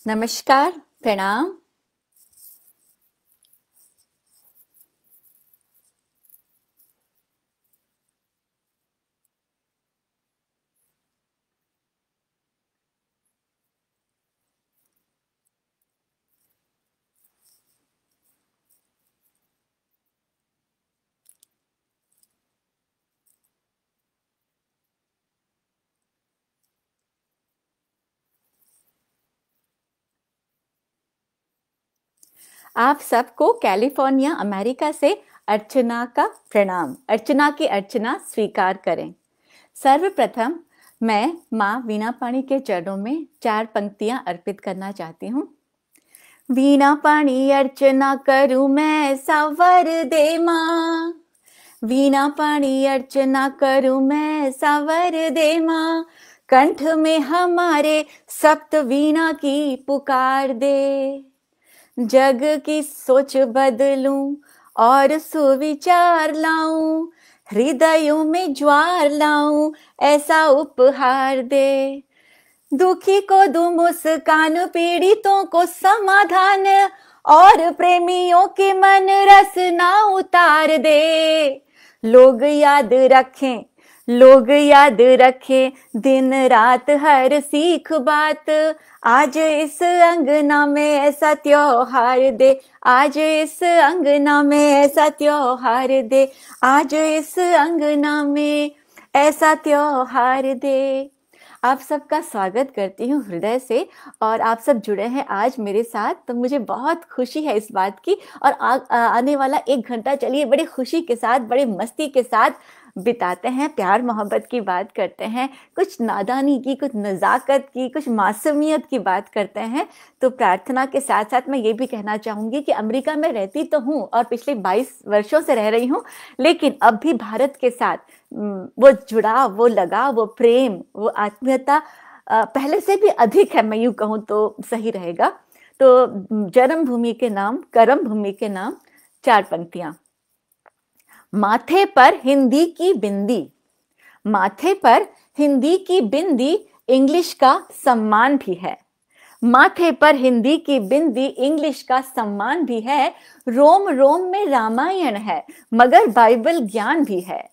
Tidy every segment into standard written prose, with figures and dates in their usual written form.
नमस्कार, प्रणाम। आप सबको कैलिफोर्निया अमेरिका से अर्चना का प्रणाम। अर्चना की अर्चना स्वीकार करें। सर्वप्रथम मैं माँ वीणा पाणी के चरणों में 4 पंक्तियां अर्पित करना चाहती हूँ। वीणा पाणी अर्चना करूँ मैं, सावर दे माँ। वीणा पाणी अर्चना करूँ मैं, सावर दे माँ। कंठ में हमारे सप्त वीणा की पुकार दे। जग की सोच बदलूं और सुविचार लाऊं, हृदयों में ज्वार लाऊं, ऐसा उपहार दे। दुखी को दूं मुस्कान, पीड़ितों को समाधान, और प्रेमियों के मन रसना उतार दे। लोग याद रखें, लोग याद रखें, दिन रात हर सीख बात। आज इस अंगना में ऐसा त्योहार दे, आज इस अंगना में ऐसा त्योहार दे, आज इस अंगना में ऐसा त्योहार दे। आप सबका स्वागत करती हूँ हृदय से, और आप सब जुड़े हैं आज मेरे साथ, तो मुझे बहुत खुशी है इस बात की। और आने वाला 1 घंटा चलिए बड़ी खुशी के साथ, बड़ी मस्ती के साथ बिताते हैं, प्यार मोहब्बत की बात करते हैं, कुछ नादानी की, कुछ नज़ाकत की, कुछ मासूमियत की बात करते हैं। तो प्रार्थना के साथ साथ मैं ये भी कहना चाहूँगी कि अमेरिका में रहती तो हूँ और पिछले 22 वर्षों से रह रही हूँ, लेकिन अब भी भारत के साथ वो जुड़ाव, वो लगाव, वो प्रेम, वो आत्मीयता पहले से भी अधिक है, मैं यूँ कहूँ तो सही रहेगा। तो जन्मभूमि के नाम, कर्म भूमि के नाम, 4 पंक्तियाँ। माथे पर हिंदी की बिंदी, माथे पर हिंदी की बिंदी, इंग्लिश का सम्मान भी है। माथे पर हिंदी की बिंदी, इंग्लिश का सम्मान भी है। रोम रोम में रामायण है, मगर बाइबल ज्ञान भी है।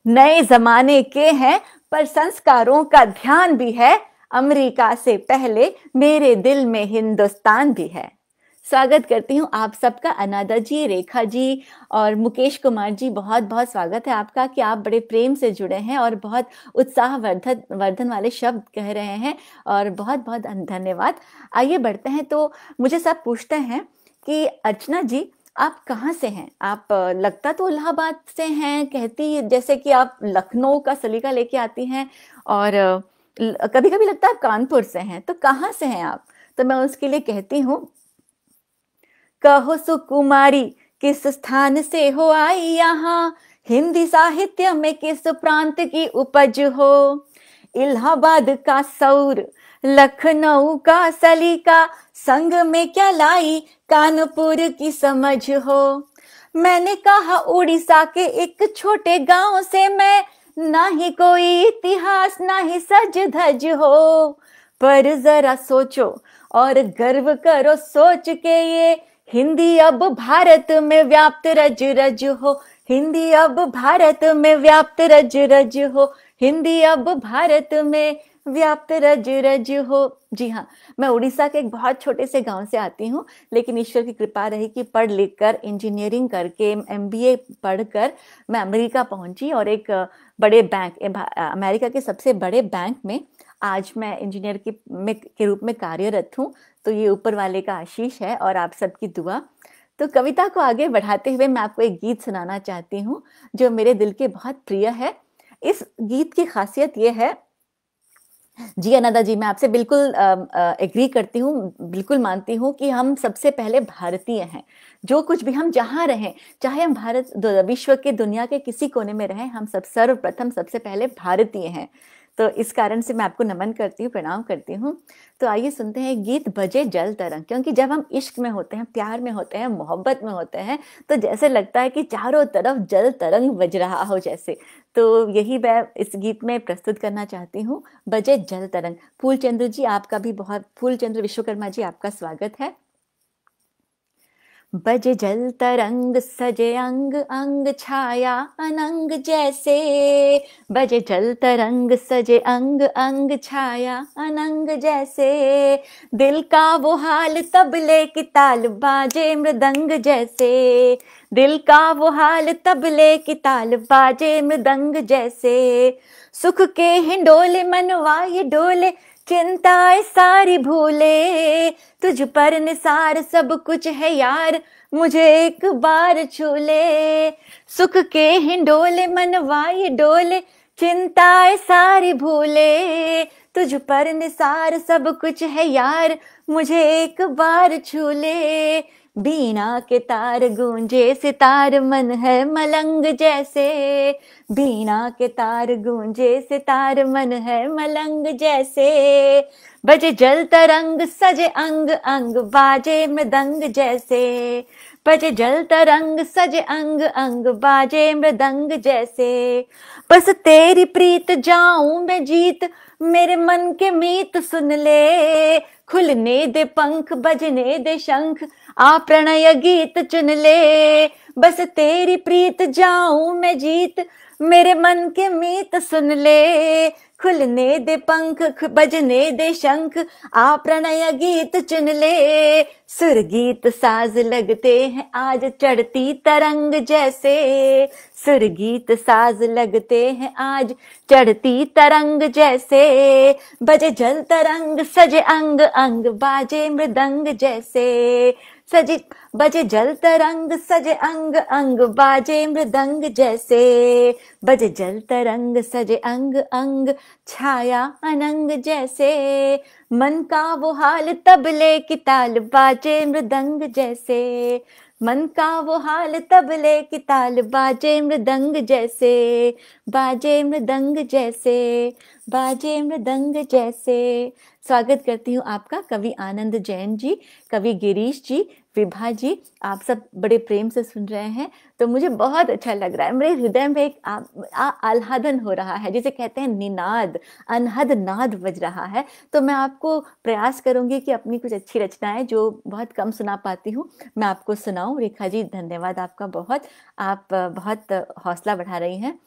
नए जमाने के हैं, पर संस्कारों का ध्यान भी है। अमेरिका से पहले मेरे दिल में हिंदुस्तान भी है। स्वागत करती हूँ आप सबका। अनादा जी, रेखा जी और मुकेश कुमार जी, बहुत बहुत स्वागत है आपका कि आप बड़े प्रेम से जुड़े हैं और बहुत उत्साह वर्धन वाले शब्द कह रहे हैं, और बहुत बहुत धन्यवाद। आइए बढ़ते हैं। तो मुझे सब पूछते हैं कि अर्चना जी, आप कहाँ से हैं? आप लगता तो इलाहाबाद से हैं, कहती जैसे कि आप लखनऊ का सलीका लेके आती हैं, और कभी कभी लगता है आप कानपुर से हैं। तो कहाँ से हैं आप? तो मैं उसके लिए कहती हूँ, कहो सुकुमारी किस स्थान से हो आई यहाँ, हिंदी साहित्य में किस प्रांत की उपज हो। इलाहाबाद का सौर, लखनऊ का सलीका, संग में क्या लाई कानपुर की समझ हो। मैंने कहा उड़ीसा के एक छोटे गांव से मैं, ना ही कोई इतिहास ना ही सज धज हो, पर जरा सोचो और गर्व करो सोच के, ये हिंदी अब भारत में व्याप्त रज रज हो। हिंदी अब भारत में व्याप्त रज रज हो। हिंदी अब भारत में व्याप्त रज रज हो। जी हाँ, मैं उड़ीसा के एक बहुत छोटे से गांव से आती हूँ, लेकिन ईश्वर की कृपा रही कि पढ़ लिख कर, इंजीनियरिंग करके, MBA पढ़कर मैं अमेरिका पहुंची, और एक बड़े बैंक, अमेरिका के सबसे बड़े बैंक में आज मैं इंजीनियर के रूप में कार्यरत हूँ। तो ये ऊपर वाले का आशीष है और आप सबकी दुआ। तो कविता को आगे बढ़ाते हुए मैं आपको एक गीत सुनाना चाहती हूँ जो मेरे दिल के बहुत प्रिय है। इस गीत की खासियत ये है, जी अनदा जी, मैं आपसे बिल्कुल एग्री करती हूँ, बिल्कुल मानती हूँ कि हम सबसे पहले भारतीय हैं। जो कुछ भी हम जहाँ रहें, चाहे हम विश्व के, दुनिया के किसी कोने में रहें, हम सब सर्वप्रथम सबसे पहले भारतीय हैं। तो इस कारण से मैं आपको नमन करती हूँ, प्रणाम करती हूँ। तो आइए सुनते हैं गीत बजे जल तरंग, क्योंकि जब हम इश्क में होते हैं, प्यार में होते हैं, मोहब्बत में होते हैं, तो जैसे लगता है कि चारों तरफ जल तरंग बज रहा हो जैसे। तो यही मैं इस गीत में प्रस्तुत करना चाहती हूँ, बजे जल तरंग। फूलचंद्र जी आपका भी बहुत, फूलचंद्र विश्वकर्मा जी आपका स्वागत है। बजे जल तरंग सजे अंग अंग छाया अनंग जैसे, बजे जल तरंग सजे अंग अंग छाया अनंग जैसे, दिल का वो हाल तबले की ताल बाजे मृदंग जैसे, दिल का वो हाल तबले की ताल बाजे मृदंग जैसे, सुख के हिंडोले मनवा ये डोले चिंताएं सारी भूले, तुझ पर निसार सब कुछ है यार मुझे एक बार छू ले, सुख के हिंडोले मनवा ये डोले चिंताएं सारी भूले, तुझ पर निसार सब कुछ है यार मुझे एक बार छू ले, बीना के तार गूंजे सितार मन है मलंग जैसे, बीना के तार गूंजे सितार मन है मलंग जैसे, बजे जल तरंग सजे अंग अंग बाजे मृदंग जैसे, बजे जल तरंग सजे अंग अंग बाजे मृदंग जैसे, बस तेरी प्रीत जाऊं मैं जीत मेरे मन के मीत सुन ले, खुलने दे पंख बजने दे शंख आ प्रणय गीत चुन ले, बस तेरी प्रीत जाऊं मैं जीत मेरे मन के मीत सुन ले, खुलने दे पंख बजने दे शंख आ प्रणय गीत चुन ले, सुर गीत साज लगते हैं आज चढ़ती तरंग जैसे, सुर गीत साज लगते हैं आज चढ़ती तरंग जैसे, बजे जल तरंग सजे अंग अंग बाजे मृदंग जैसे, सजे बजे जल तरंग सजे अंग अंग बाजे मृदंग जैसे, बजे जल तरंग सजे अंग अंग छाया अनंग जैसे, मन का वो हाल तबले की ताल बाजे मृदंग जैसे, मन का वो हाल तबले की ताल बाजे मृदंग जैसे, बाजे मृदंग जैसे, बाजे मृदंग जैसे। स्वागत करती हूँ आपका कवि आनंद जैन जी, कवि गिरीश जी, विभा जी, आप सब बड़े प्रेम से सुन रहे हैं, तो मुझे बहुत अच्छा लग रहा है। मेरे हृदय में एक आह्लादन हो रहा है, जिसे कहते हैं निनाद, अनहद नाद बज रहा है। तो मैं आपको प्रयास करूंगी कि अपनी कुछ अच्छी रचनाएं जो बहुत कम सुना पाती हूँ मैं आपको सुनाऊं। रेखा जी धन्यवाद आपका बहुत, आप बहुत हौसला बढ़ा रही हैं।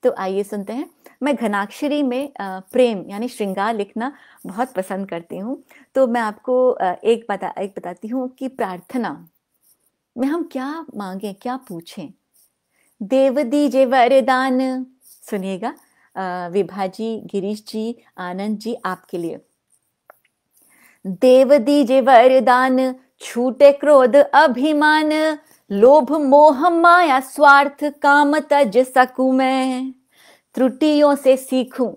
तो आइए सुनते हैं। मैं घनाक्षरी में प्रेम यानी श्रृंगार लिखना बहुत पसंद करती हूँ। तो मैं आपको एक बताती हूँ कि प्रार्थना में हम क्या मांगे, क्या पूछें। देव दीजे वरदान, सुनिएगा विभा जी, गिरीश जी, आनंद जी, आपके लिए। देव दीजे वरदान, छूटे क्रोध अभिमान, लोभ मोह माया स्वार्थ काम तज सकूं मैं, त्रुटियों से सीखूं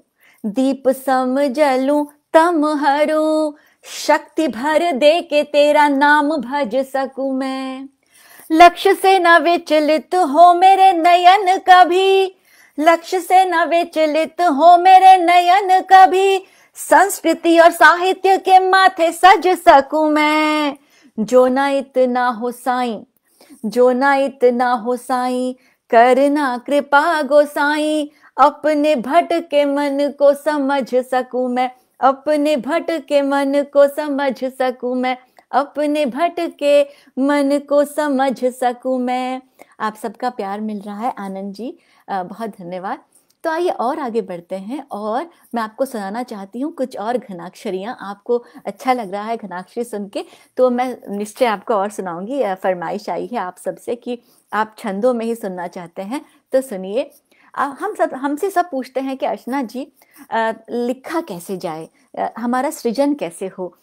दीप समझलूं तम हरूं, शक्ति भर दे के तेरा नाम भज सकूं मैं, लक्ष्य से न विचलित हो मेरे नयन कभी, लक्ष्य से न विचलित हो मेरे नयन कभी, संस्कृति और साहित्य के माथे सज सकूं मैं, जो ना इतना हो साईं, जो ना इतना हो साईं, करना कृपा गोसाईं, अपने भटके मन को समझ सकूं मैं, अपने भटके मन को समझ सकूं मैं, अपने भटके मन को समझ सकूं मैं। आप सबका प्यार मिल रहा है आनंद जी, बहुत धन्यवाद। तो आइए और आगे बढ़ते हैं, और मैं आपको सुनाना चाहती हूँ कुछ और घनाक्षरियाँ। आपको अच्छा लग रहा है घनाक्षरी सुन के, तो मैं निश्चय आपको और सुनाऊंगी। फरमाइश आई है आप सबसे कि आप छंदों में ही सुनना चाहते हैं, तो सुनिए। हमसे सब पूछते हैं कि अर्चना जी लिखा कैसे जाए, हमारा सृजन कैसे हो,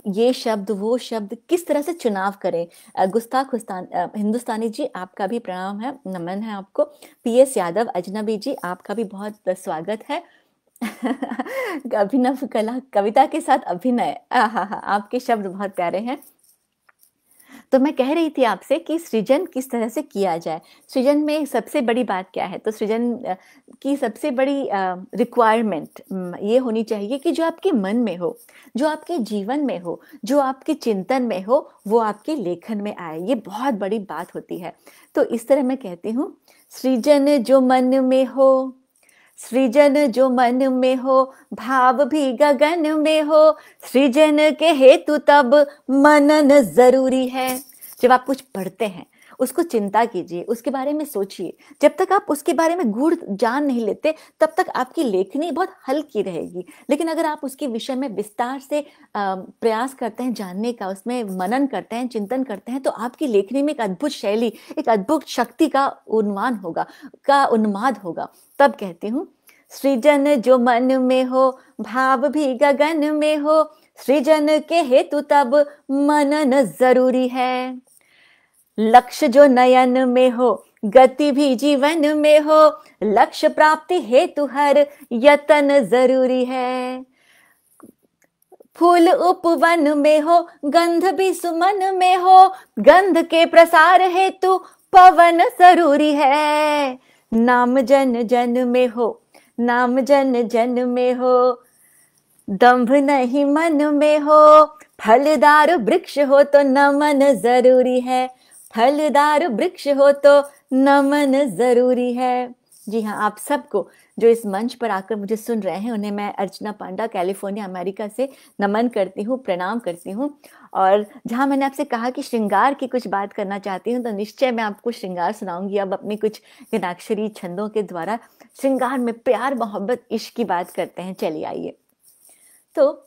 ये शब्द वो शब्द किस तरह से चुनाव करें। गुस्ताख हिंदुस्तानी जी आपका भी प्रणाम है, नमन है आपको। PS यादव अजनबी जी आपका भी बहुत स्वागत है। अभिनव कला कविता के साथ अभिनय, आपके शब्द बहुत प्यारे हैं। तो मैं कह रही थी आपसे कि सृजन किस तरह से किया जाए। सृजन में सबसे बड़ी बात क्या है? तो सृजन की सबसे बड़ी रिक्वायरमेंट ये होनी चाहिए कि जो आपके मन में हो, जो आपके जीवन में हो, जो आपके चिंतन में हो, वो आपके लेखन में आए। ये बहुत बड़ी बात होती है। तो इस तरह मैं कहती हूँ, सृजन जो मन में हो, सृजन जो मन में हो, भाव भी गगन में हो, सृजन के हेतु तब मनन जरूरी है। जब आप कुछ पढ़ते हैं, उसको चिंता कीजिए, उसके बारे में सोचिए। जब तक आप उसके बारे में गूढ़ जान नहीं लेते, तब तक आपकी लेखनी बहुत हल्की रहेगी। लेकिन अगर आप उसके विषय में विस्तार से प्रयास करते हैं जानने का, उसमें मनन करते हैं, चिंतन करते हैं, तो आपकी लेखनी में एक अद्भुत शैली, एक अद्भुत शक्ति का उन्माद होगा। तब कहती हूँ, सृजन जो मन में हो, भाव भी गगन में हो, सृजन के हेतु तब मनन जरूरी है। लक्ष्य जो नयन में हो, गति भी जीवन में हो, लक्ष्य प्राप्ति हेतु हर यतन जरूरी है। फूल उपवन में हो, गंध भी सुमन में हो, गंध के प्रसार हेतु पवन जरूरी है। नाम जन जन में हो, नाम जन जन में हो, दंभ नहीं मन में हो, फलदार वृक्ष हो तो नमन जरूरी है। फलदार वृक्ष हो तो नमन जरूरी है। जी हाँ, आप सबको जो इस मंच पर आकर मुझे सुन रहे हैं, उन्हें मैं अर्चना पांडा, कैलिफोर्निया, अमेरिका से नमन करती हूँ, प्रणाम करती हूँ। और जहाँ मैंने आपसे कहा कि श्रृंगार की कुछ बात करना चाहती हूँ, तो निश्चय मैं आपको श्रृंगार सुनाऊंगी अब अपनी कुछ गीताक्षरी छंदों के द्वारा। श्रृंगार में प्यार, मोहब्बत, इश्क की बात करते हैं। चलिए आइए। तो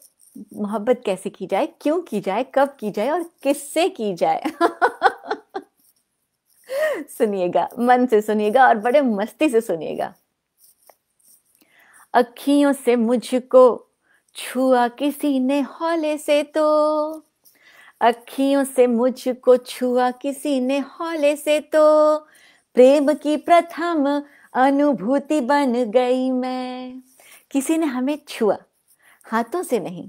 मोहब्बत कैसे की जाए, क्यों की जाए, कब की जाए और किससे की जाए? सुनिएगा, मन से सुनिएगा और बड़े मस्ती से सुनिएगा। अखियों से मुझको छुआ किसी ने हौले से, तो अखियों से मुझको छुआ किसी ने हौले से, तो प्रेम की प्रथम अनुभूति बन गई मैं। किसी ने हमें छुआ, हाथों से नहीं,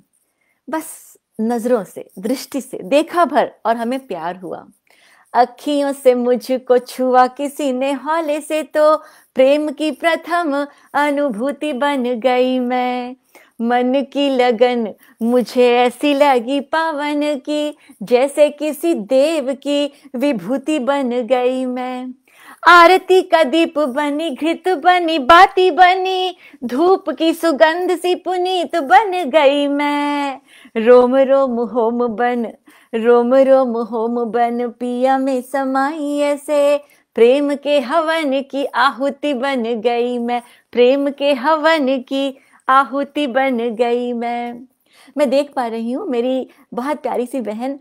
बस नजरों से, दृष्टि से देखा भर और हमें प्यार हुआ। अखियों से मुझको छुआ किसी ने हौले से, तो प्रेम की प्रथम अनुभूति बन गई मैं। मन की लगन मुझे ऐसी लगी पावन की, जैसे किसी देव की विभूति बन गई मैं। आरती का दीप बनी, घृत बनी, बाती बनी, धूप की सुगंध सी पुनीत बन गई मैं। रोम रोम होम बन, रोम रोम होम बन, पिया में समाई ऐसे, प्रेम के हवन की आहुति बन गई मैं। प्रेम के हवन की आहुति बन गई मैं देख पा रही हूँ मेरी बहुत प्यारी सी बहन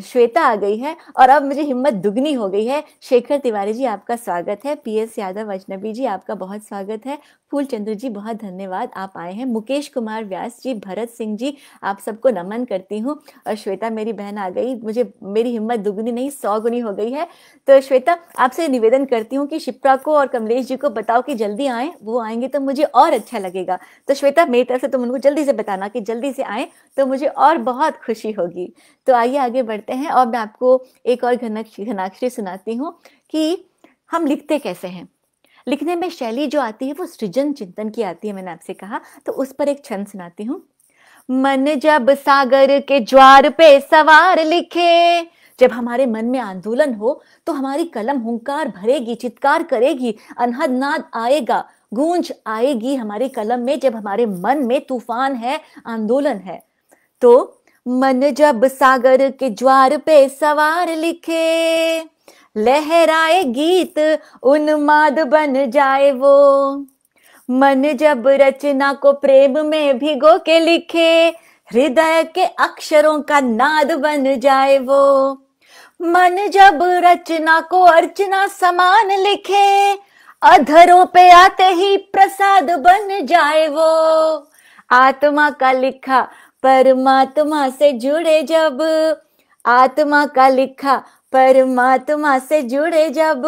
श्वेता आ गई है और अब मुझे हिम्मत दुगनी हो गई है। शेखर तिवारी जी, आपका स्वागत है। पीएस यादव अजनबी जी, आपका बहुत स्वागत है। फूल चंद्र जी, बहुत धन्यवाद, आप आए हैं। मुकेश कुमार व्यास जी, भरत सिंह जी, आप सबको नमन करती हूँ। और श्वेता मेरी बहन आ गई, मुझे मेरी हिम्मत दुगनी नहीं 100 गुनी हो गई है। तो श्वेता, आपसे निवेदन करती हूँ कि शिप्रा को और कमलेश जी को बताओ कि जल्दी आएँ, वो आएंगे तो मुझे और अच्छा लगेगा। तो श्वेता, मेरी तरफ से तुम उनको जल्दी से बताना कि जल्दी से आएँ, तो मुझे और बहुत खुशी होगी। तो आइए आगे बढ़ते हैं और मैं आपको एक और घनाक्षरी सुनाती हूँ कि हम लिखते कैसे हैं। लिखने में शैली जो आती है वो सृजन चिंतन की आती है, मैंने आपसे कहा। तो उस पर एक छंद सुनाती हूँ। मन जब सागर के ज्वार पे सवार लिखे, जब हमारे मन में आंदोलन हो तो हमारी कलम हुंकार भरेगी, चित्कार करेगी, अनहद नाद आएगा, गूंज आएगी हमारी कलम में जब हमारे मन में तूफान है, आंदोलन है। तो मन जब सागर के ज्वार पे सवार लिखे, लहराए गीत उन्माद बन जाए वो। मन जब रचना को प्रेम में भिगो के लिखे, हृदय के अक्षरों का नाद बन जाए वो। मन जब रचना को अर्चना समान लिखे, अधरों पे आते ही प्रसाद बन जाए वो। आत्मा का लिखा परमात्मा से जुड़े जब, आत्मा का लिखा परमात्मा से जुड़े जब,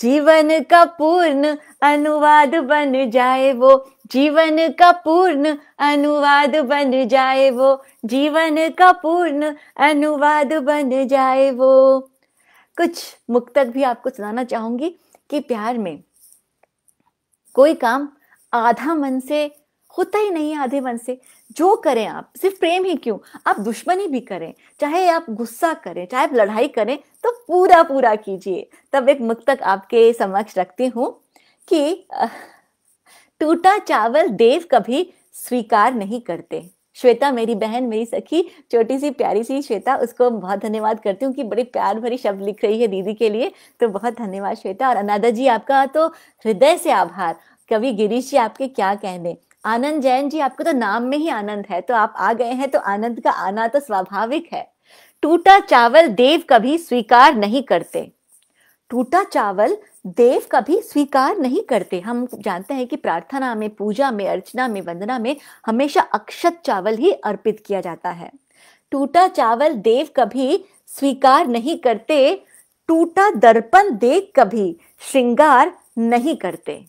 जीवन का पूर्ण अनुवाद बन जाए वो। जीवन का पूर्ण अनुवाद बन जाए वो, जीवन का पूर्ण अनुवाद बन जाए वो। कुछ मुक्तक भी आपको सुनाना चाहूंगी कि प्यार में कोई काम आधा मन से होता ही नहीं है, आधे मन से। जो करें आप, सिर्फ प्रेम ही क्यों, आप दुश्मनी भी करें, चाहे आप गुस्सा करें, चाहे आप लड़ाई करें, तो पूरा पूरा कीजिए। तब एक मुक्तक आपके समक्ष रखती हूँ कि टूटा चावल देव कभी स्वीकार नहीं करते। श्वेता मेरी बहन, मेरी सखी, छोटी सी प्यारी सी श्वेता, उसको बहुत धन्यवाद करती हूँ कि बड़े प्यार भरी शब्द लिख रही है दीदी के लिए, तो बहुत धन्यवाद श्वेता। और अनादा जी आपका तो हृदय से आभार। कवि गिरीश जी आपके क्या कहने, आनंद जैन जी आपको तो नाम में ही आनंद है, तो आप आ गए हैं तो आनंद का आना तो स्वाभाविक है। टूटा चावल देव कभी स्वीकार नहीं करते, टूटा चावल देव कभी स्वीकार नहीं करते। हम जानते हैं कि प्रार्थना में, पूजा में, अर्चना में, वंदना में हमेशा अक्षत चावल ही अर्पित किया जाता है। टूटा चावल देव कभी स्वीकार नहीं करते, टूटा दर्पण देख कभी श्रृंगार नहीं करते।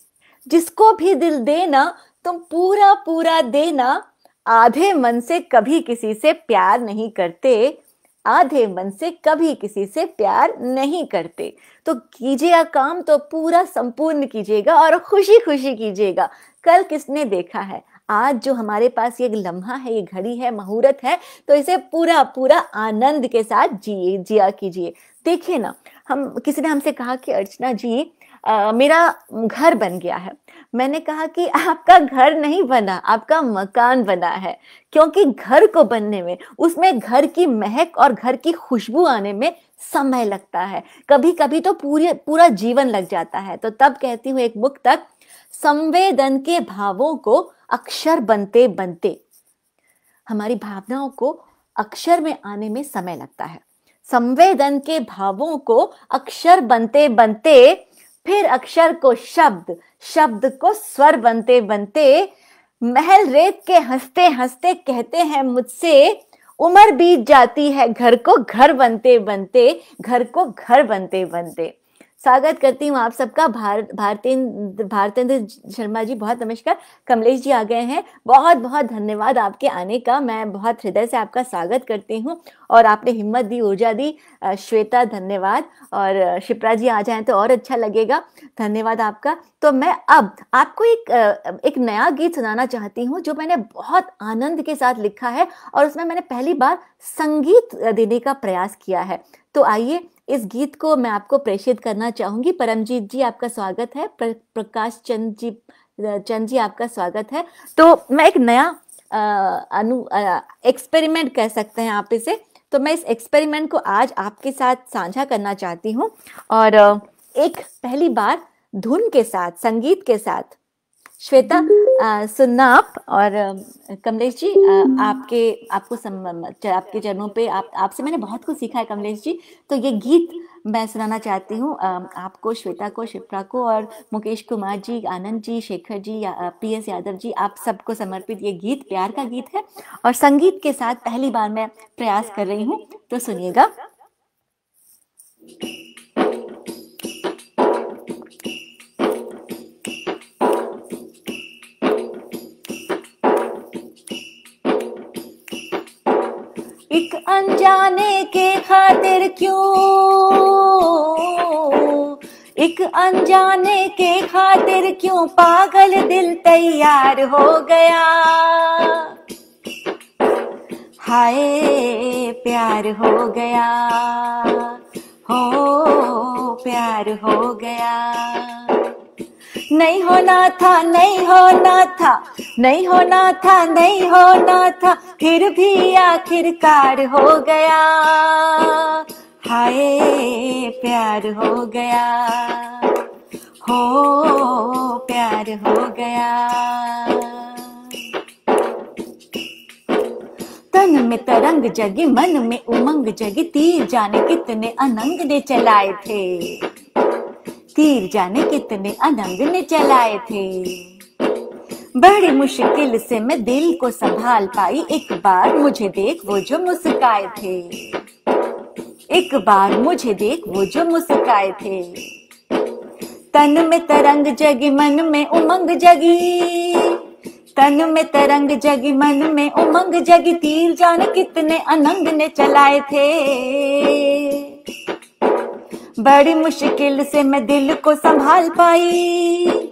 जिसको भी दिल देना तुम पूरा पूरा देना, आधे मन से कभी किसी से प्यार नहीं करते, आधे मन से कभी किसी से प्यार नहीं करते। तो कीजिएगा काम तो पूरा संपूर्ण कीजिएगा और खुशी खुशी कीजिएगा। कल किसने देखा है, आज जो हमारे पास ये लम्हा है, ये घड़ी है, मुहूर्त है, तो इसे पूरा पूरा आनंद के साथ जिया कीजिए। देखिए ना, हम किसी ने हमसे कहा कि अर्चना जी मेरा घर बन गया है। मैंने कहा कि आपका घर नहीं बना, आपका मकान बना है, क्योंकि घर को बनने में, उसमें घर की महक और घर की खुशबू आने में समय लगता है, कभी कभी तो पूरा जीवन लग जाता है। तो तब कहती हूँ एक मुक्तक, संवेदन के भावों को अक्षर बनते बनते, हमारी भावनाओं को अक्षर में आने में समय लगता है। संवेदन के भावों को अक्षर बनते बनते, फिर अक्षर को शब्द, शब्द को स्वर बनते बनते, महल रेत के हंसते हंसते कहते हैं मुझसे, उम्र बीत जाती है घर को घर बनते बनते, घर को घर बनते बनते। स्वागत करती हूँ आप सबका। भारतेंद्र शर्मा जी बहुत नमस्कार। कमलेश जी आ गए हैं, बहुत बहुत धन्यवाद आपके आने का। मैं बहुत हृदय से आपका स्वागत करती हूँ और आपने हिम्मत दी, ऊर्जा दी। श्वेता धन्यवाद, और शिप्रा जी आ जाएं तो और अच्छा लगेगा, धन्यवाद आपका। तो मैं अब आपको एक नया गीत सुनाना चाहती हूँ जो मैंने बहुत आनंद के साथ लिखा है और उसमें मैंने पहली बार संगीत देने का प्रयास किया है। तो आइए इस गीत को मैं आपको प्रेषित करना चाहूंगी। परमजीत जी आपका स्वागत है, प्रकाश चंद जी आपका स्वागत है। तो मैं एक नया एक्सपेरिमेंट कह सकते हैं आप इसे, तो मैं इस एक्सपेरिमेंट को आज आपके साथ साझा करना चाहती हूँ। और एक पहली बार धुन के साथ, संगीत के साथ। श्वेता सुनना आप, और कमलेश जी आपके चरणों पे, आपसे मैंने बहुत कुछ सीखा है कमलेश जी। तो ये गीत मैं सुनाना चाहती हूँ आपको, श्वेता को, शिप्रा को, और मुकेश कुमार जी, आनंद जी, शेखर जी, PS यादव जी, आप सबको समर्पित ये गीत प्यार का गीत है और संगीत के साथ पहली बार मैं प्रयास कर रही हूँ, तो सुनिएगा। एक अनजाने के खातिर क्यों, एक अनजाने के खातिर क्यों पागल दिल तैयार हो गया। हाय प्यार हो गया, हो प्यार हो गया। नहीं होना था, नहीं होना था, नहीं होना था, नहीं होना था, फिर भी आखिरकार हो गया। हाय प्यार हो गया, हो प्यार हो गया। तन में तरंग जगी, मन में उमंग जगी, तीर जाने कितने अनंग ने चलाए थे, तीर जाने कितने अनंग ने चलाए थे। बड़ी मुश्किल से मैं दिल को संभाल पाई, एक बार मुझे देख वो जो मुस्काए थे, एक बार मुझे देख वो जो मुस्काए थे। तन में तरंग जगी, मन में उमंग जगी, तन में तरंग जगी, मन में उमंग जगी, तीर जाने कितने अनंग ने चलाए थे। बड़ी मुश्किल से मैं दिल को संभाल पाई।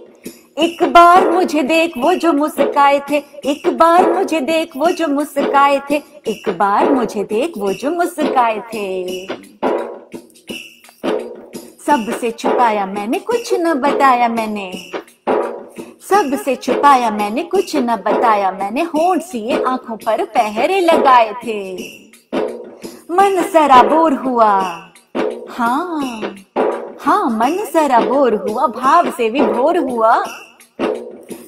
एक बार मुझे देख वो जो मुस्काए थे, एक बार मुझे देख वो जो मुस्काए थे, एक बार मुझे देख वो जो मुस्काए थे। सबसे छुपाया मैंने, कुछ न बताया मैंने, सबसे छुपाया मैंने, कुछ न बताया मैंने, होंठ सिए आंखों पर पहरे लगाए थे। मन सराबोर हुआ, हाँ हाँ मन सराबोर हुआ, भाव से विभोर हुआ।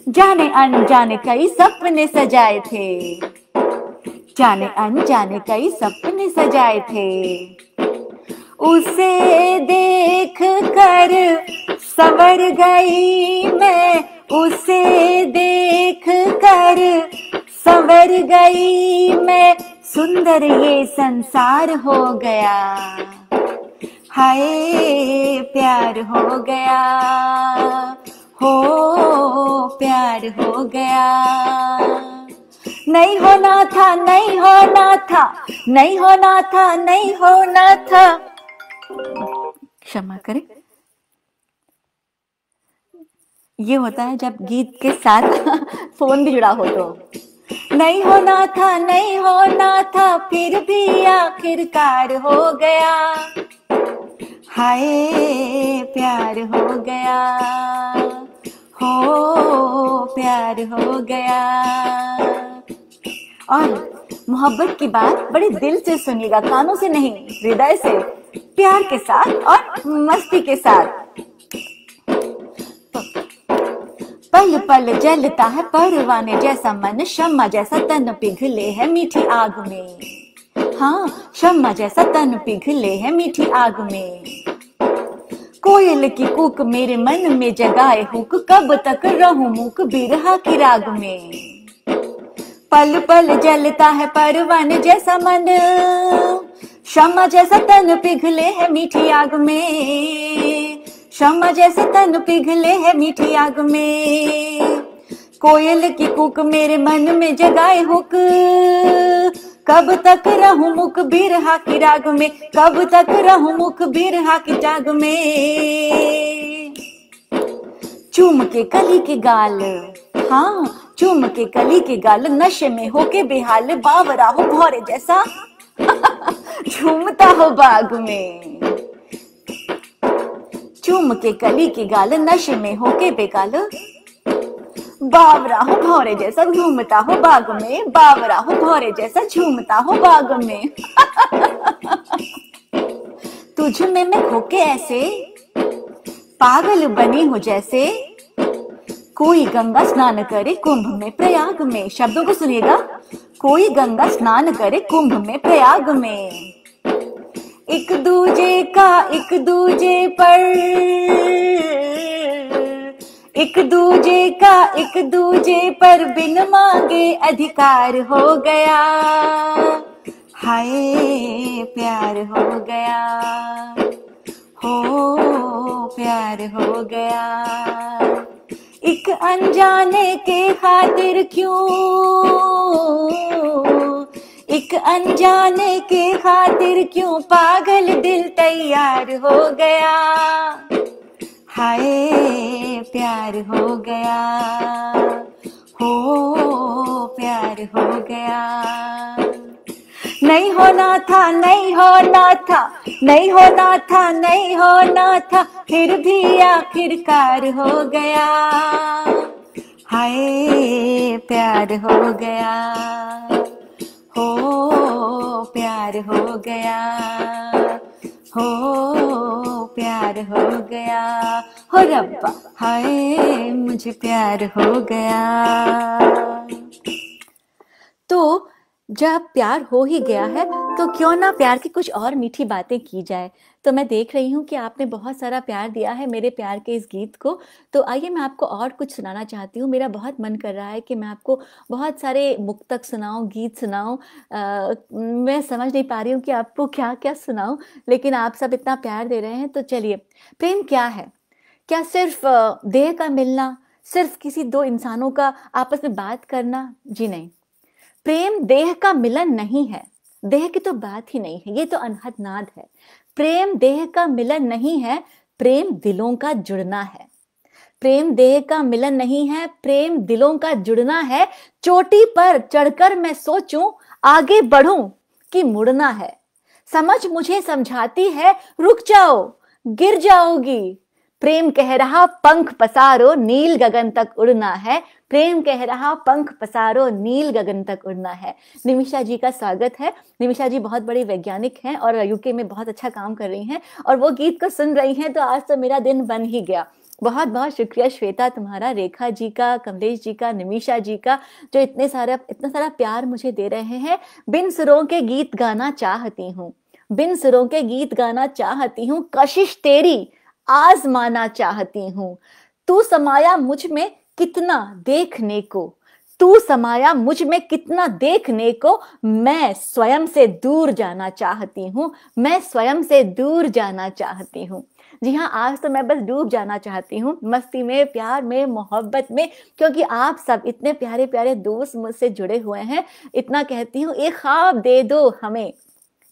जाने अनजाने कई सपने सजाए थे, जाने अनजाने कई सपने सजाए थे। उसे देख कर संवर गई मैं, उसे देख कर संवर गई मैं, सुंदर ये संसार हो गया। हाय प्यार हो गया, हो प्यार हो गया। नहीं होना था, नहीं होना था, नहीं होना था, नहीं होना था। क्षमा करें, ये होता है जब गीत के साथ फोन भी जुड़ा हो तो। नहीं होना था, नहीं होना था, फिर भी आखिरकार हो गया। हाय प्यार हो गया, हो प्यार हो गया। और मोहब्बत की बात बड़े दिल से सुनिएगा, कानों से नहीं, हृदय से, प्यार के साथ और मस्ती के साथ। पल पल जलता है परवाने जैसा मन, शम्मा जैसा तन पिघले है मीठी आग में। हाँ शम्मा जैसा तन पिघले है मीठी आग में। कोयल की कूक मेरे मन में जगाए हुक, कब तक रहूं मूक बिरहा की राग में। पल पल जलता है परवाने जैसा मन, शम्मा जैसा तन पिघले है मीठी आग में, शम्मा जैसे तन पिघले है मीठी आग में। कोयल की कूक मेरे मन में जगाए हुक, कब तक रहूं मुक बिरहा की राग में, कब तक रहूं मुक बिरहा की राग में। चूम के कली के गाल, हाँ चूम के कली के गाल, नशे में होके बेहाल, बावरा हो भौरे जैसा झूमता हो बाग में। चूम के कली की गाल, नशे में होके बेगाल, बावरा हो भौरे जैसा झूमता हो बाग में, बावरा हो भौरे जैसा झूमता हो बाग में। तुझ में मैं खोके ऐसे पागल बनी हूं जैसे, कोई गंगा स्नान करे कुंभ में प्रयाग में। शब्दों को सुनिएगा, कोई गंगा स्नान करे कुंभ में प्रयाग में। एक दूजे का एक दूजे पर, एक दूजे का एक दूजे पर बिन मांगे अधिकार हो गया। हाय प्यार हो गया, हो प्यार हो गया। एक अनजाने के खातिर क्यों, एक अनजाने के खातिर क्यों पागल दिल तैयार हो गया। हाय प्यार हो गया, हो प्यार हो गया। नहीं होना था, नहीं होना था, नहीं होना था, नहीं होना था, फिर भी आखिरकार हो गया। हाय प्यार हो गया, हो प्यार हो गया, हो प्यार हो गया। हो रब्बा हाय मुझे प्यार हो गया। तो जब प्यार हो ही गया है तो क्यों ना प्यार की कुछ और मीठी बातें की जाए। तो मैं देख रही हूँ कि आपने बहुत सारा प्यार दिया है मेरे प्यार के इस गीत को। तो आइए मैं आपको और कुछ सुनाना चाहती हूँ। मेरा बहुत मन कर रहा है कि मैं आपको बहुत सारे मुक्तक सुनाऊँ, गीत सुनाऊँ। मैं समझ नहीं पा रही हूँ कि आपको क्या क्या सुनाऊँ, लेकिन आप सब इतना प्यार दे रहे हैं। तो चलिए, प्रेम क्या है? क्या सिर्फ देह का मिलना, सिर्फ किसी दो इंसानों का आपस में बात करना, जी नहीं। प्रेम देह का मिलन नहीं है, देह की तो बात ही नहीं है, ये तो अनहद नाद है। प्रेम देह का मिलन नहीं है, प्रेम दिलों का जुड़ना है। प्रेम देह का मिलन नहीं है, प्रेम दिलों का जुड़ना है। चोटी पर चढ़कर मैं सोचूं आगे बढ़ूं कि मुड़ना है। समझ मुझे समझाती है रुक जाओ गिर जाओगी। प्रेम कह रहा पंख पसारो नील गगन तक उड़ना है। प्रेम कह रहा पंख पसारो नील गगन तक उड़ना है। निमिषा जी का स्वागत है। निमिषा जी बहुत बड़ी वैज्ञानिक हैं और यूके में बहुत अच्छा काम कर रही हैं और वो गीत को सुन रही हैं तो आज तो मेरा दिन बन ही गया। बहुत बहुत शुक्रिया श्वेता तुम्हारा, रेखा जी का, कमलेश जी का, निमिषा जी का, जो इतना सारा प्यार मुझे दे रहे हैं। बिन सुरों के गीत गाना चाहती हूँ, बिन सुरों के गीत गाना चाहती हूँ, कशिश तेरी आजमाना चाहती हूँ। तू समाया मुझ में कितना देखने को, तू समाया मुझ में कितना देखने को, मैं स्वयं से दूर जाना चाहती हूँ, मैं स्वयं से दूर जाना चाहती हूँ। जी हाँ, आज तो मैं बस डूब जाना चाहती हूँ मस्ती में, प्यार में, मोहब्बत में, क्योंकि आप सब इतने प्यारे प्यारे दोस्त मुझसे जुड़े हुए हैं। इतना कहती हूँ, एक ख्वाब दे दो हमें,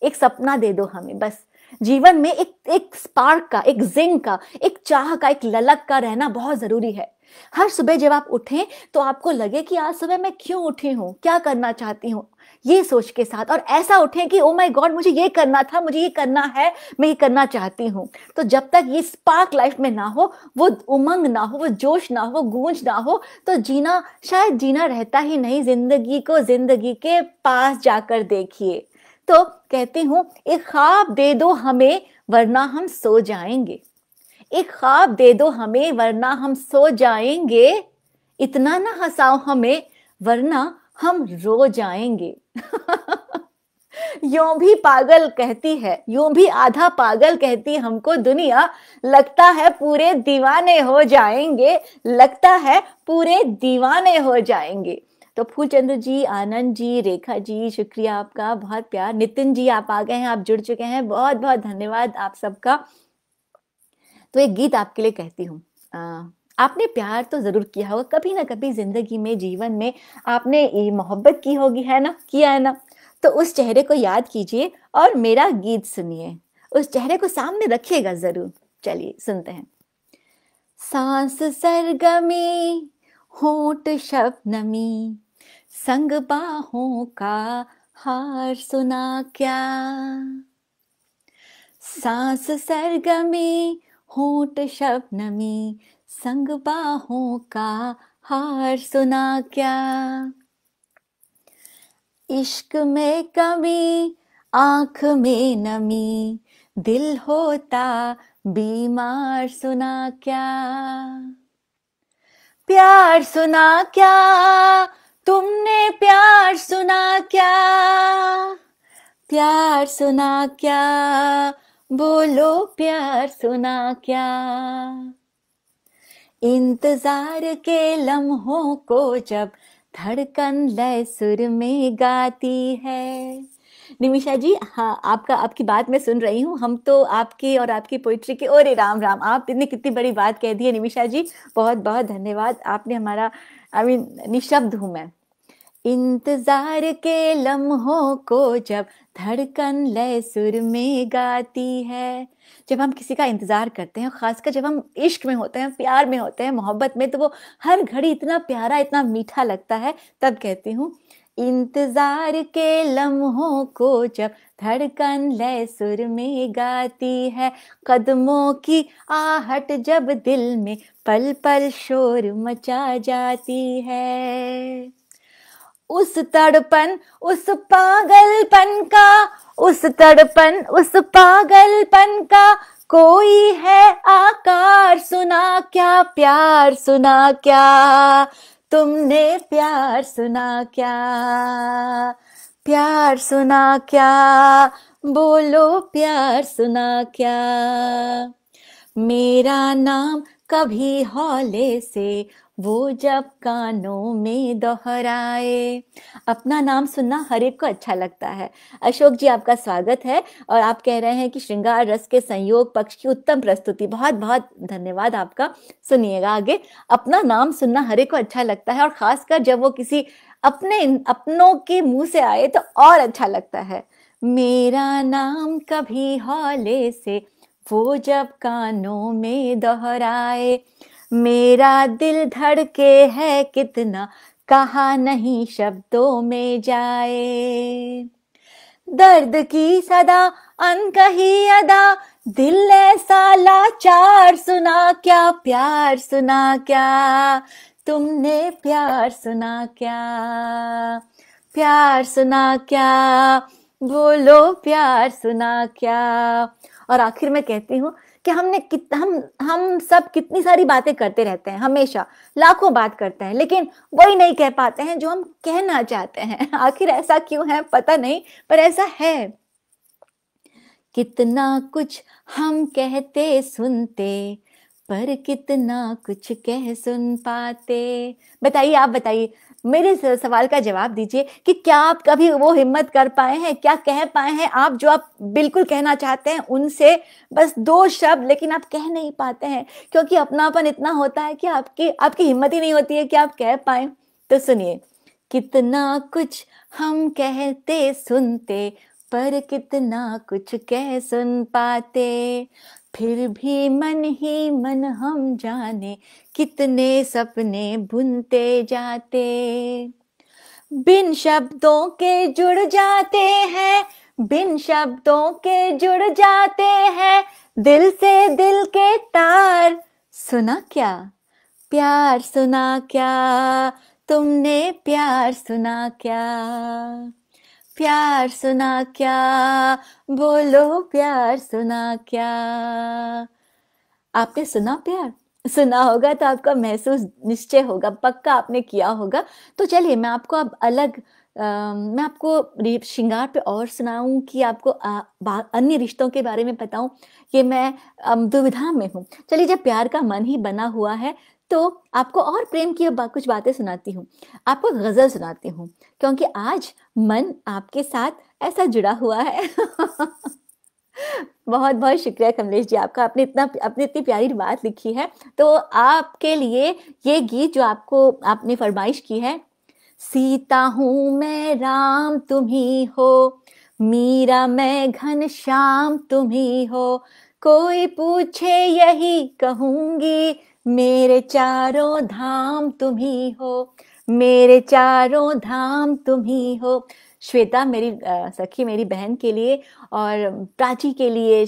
एक सपना दे दो हमें, बस जीवन में एक स्पार्क का, एक जिंग का, एक चाह का, एक ललक का रहना बहुत जरूरी है। हर सुबह जब आप उठें तो आपको लगे कि आज सुबह मैं क्यों उठी हूँ, क्या करना चाहती हूँ, ये सोच के साथ, और ऐसा उठें कि ओ माय गॉड मुझे ये करना था, मुझे ये करना है, मैं ये करना चाहती हूँ। तो जब तक ये स्पार्क लाइफ में ना हो, वो उमंग ना हो, वो जोश ना हो, गूंज ना हो, तो जीना शायद जीना रहता ही नहीं। जिंदगी को जिंदगी के पास जाकर देखिए। तो कहती हूँ, एक ख्वाब दे दो हमें वरना हम सो जाएंगे, एक ख्वाब दे दो हमें वरना हम सो जाएंगे, इतना ना हंसाओ हमें वरना हम रो जाएंगे। यूं भी पागल कहती है, यूं भी आधा पागल कहती हमको दुनिया, लगता है पूरे दीवाने हो जाएंगे, लगता है पूरे दीवाने हो जाएंगे। तो फूलचंद्र जी, आनंद जी, रेखा जी, शुक्रिया आपका, बहुत प्यार। नितिन जी आप आ गए हैं, आप जुड़ चुके हैं, बहुत बहुत धन्यवाद आप सबका। तो एक गीत आपके लिए कहती हूँ। आपने प्यार तो जरूर किया होगा कभी ना कभी जिंदगी में, जीवन में आपने ये मोहब्बत की होगी, है ना, किया है ना। तो उस चेहरे को याद कीजिए और मेरा गीत सुनिए, उस चेहरे को सामने रखिएगा जरूर। चलिए सुनते हैं। सांस सरगमी, होंठ शबनमी, संग बाहों का हार सुना क्या। सांस सरगमी, होंठ शबनमी, संग बाहों का हार सुना क्या। इश्क में कमी, आंख में नमी, दिल होता बीमार सुना क्या। प्यार सुना क्या, तुमने प्यार सुना क्या, प्यार सुना क्या, बोलो प्यार सुना क्या। इंतजार के लम्हों को जब धड़कन लय सुर में गाती है। निमिषा जी, हाँ आपकी बात मैं सुन रही हूँ। हम तो आपकी और आपकी पोइट्री की, ओरे राम राम, आपने कितनी बड़ी बात कह दी है निमिषा जी, बहुत बहुत धन्यवाद। आपने हमारा निशब्द हूँ मैं। इंतजार के लम्हों को जब धड़कन लय सुर में गाती है। जब हम किसी का इंतजार करते हैं, खासकर जब हम इश्क में होते हैं, प्यार में होते हैं, मोहब्बत में, तो वो हर घड़ी इतना प्यारा, इतना मीठा लगता है। तब कहती हूँ, इंतजार के लम्हों को जब धड़कन लय सुर में गाती है, कदमों की आहट जब दिल में पल पल शोर मचा जाती है। उस तड़पन, उस पागलपन का, उस तड़पन, उस पागलपन का कोई है आकार सुना क्या। प्यार सुना क्या, तुमने प्यार सुना क्या, प्यार सुना क्या, बोलो प्यार सुना क्या। मेरा नाम कभी हौले से वो जब कानों में दोहराए। अपना नाम सुनना हर एक को अच्छा लगता है। अशोक जी, आपका स्वागत है। और आप कह रहे हैं कि श्रृंगार रस के संयोग पक्ष की उत्तम प्रस्तुति। बहुत बहुत धन्यवाद आपका। सुनिएगा आगे। अपना नाम सुनना हर एक को अच्छा लगता है, और खासकर जब वो किसी अपनों के मुंह से आए तो और अच्छा लगता है। मेरा नाम कभी हौले से वो जब कानों में दोहराए, मेरा दिल धड़के है कितना, कहा नहीं शब्दों में जाए। दर्द की सदा अनकही अदा, दिल ऐसा लाचार, सुना क्या प्यार, सुना क्या तुमने प्यार, सुना क्या प्यार, सुना क्या, बोलो प्यार सुना क्या। और आखिर में कहती हूँ कि हम सब कितनी सारी बातें करते रहते हैं, हमेशा लाखों बात करते हैं, लेकिन वही नहीं कह पाते हैं जो हम कहना चाहते हैं। आखिर ऐसा क्यों है पता नहीं, पर ऐसा है। कितना कुछ हम कहते सुनते, पर कितना कुछ कह सुन पाते। बताइए, आप बताइए, मेरे सवाल का जवाब दीजिए कि क्या आप कभी वो हिम्मत कर पाए हैं, क्या कह पाए हैं आप जो आप बिल्कुल कहना चाहते हैं उनसे, बस दो शब्द, लेकिन आप कह नहीं पाते हैं क्योंकि अपनापन इतना होता है कि आपकी हिम्मत ही नहीं होती है कि आप कह पाए। तो सुनिए, कितना कुछ हम कहते सुनते, पर कितना कुछ कह सुन पाते, फिर भी मन ही मन हम जाने, कितने सपने बुनते जाते। बिन शब्दों के जुड़ जाते हैं, बिन शब्दों के जुड़ जाते हैं, दिल से दिल के तार। सुना क्या प्यार, सुना क्या तुमने प्यार, सुना क्या प्यार, सुना क्या, बोलो प्यार सुना क्या। आपने सुना प्यार? सुना होगा तो आपका महसूस निश्चय होगा, पक्का आपने किया होगा। तो चलिए मैं आपको अब मैं आपको श्रृंगार पे और सुनाऊं कि आपको अन्य रिश्तों के बारे में बताऊं, ये मैं दुविधा में हूँ। चलिए, जब प्यार का मन ही बना हुआ है तो आपको और प्रेम की कुछ बातें सुनाती हूँ, आपको गजल सुनाती हूँ, क्योंकि आज मन आपके साथ ऐसा जुड़ा हुआ है। बहुत बहुत शुक्रिया कमलेश जी आपका, आपने इतनी प्यारी बात लिखी है। तो आपके लिए ये गीत जो आपने फरमाइश की है। सीता हूँ मैं राम तुम ही हो, मीरा मैं घनश्याम तुम ही हो, कोई पूछे यही कहूंगी, मेरे चारों धाम तुम ही हो, मेरे चारों धाम तुम ही हो। श्वेता मेरी सखी, मेरी बहन के लिए, और प्राची के लिए,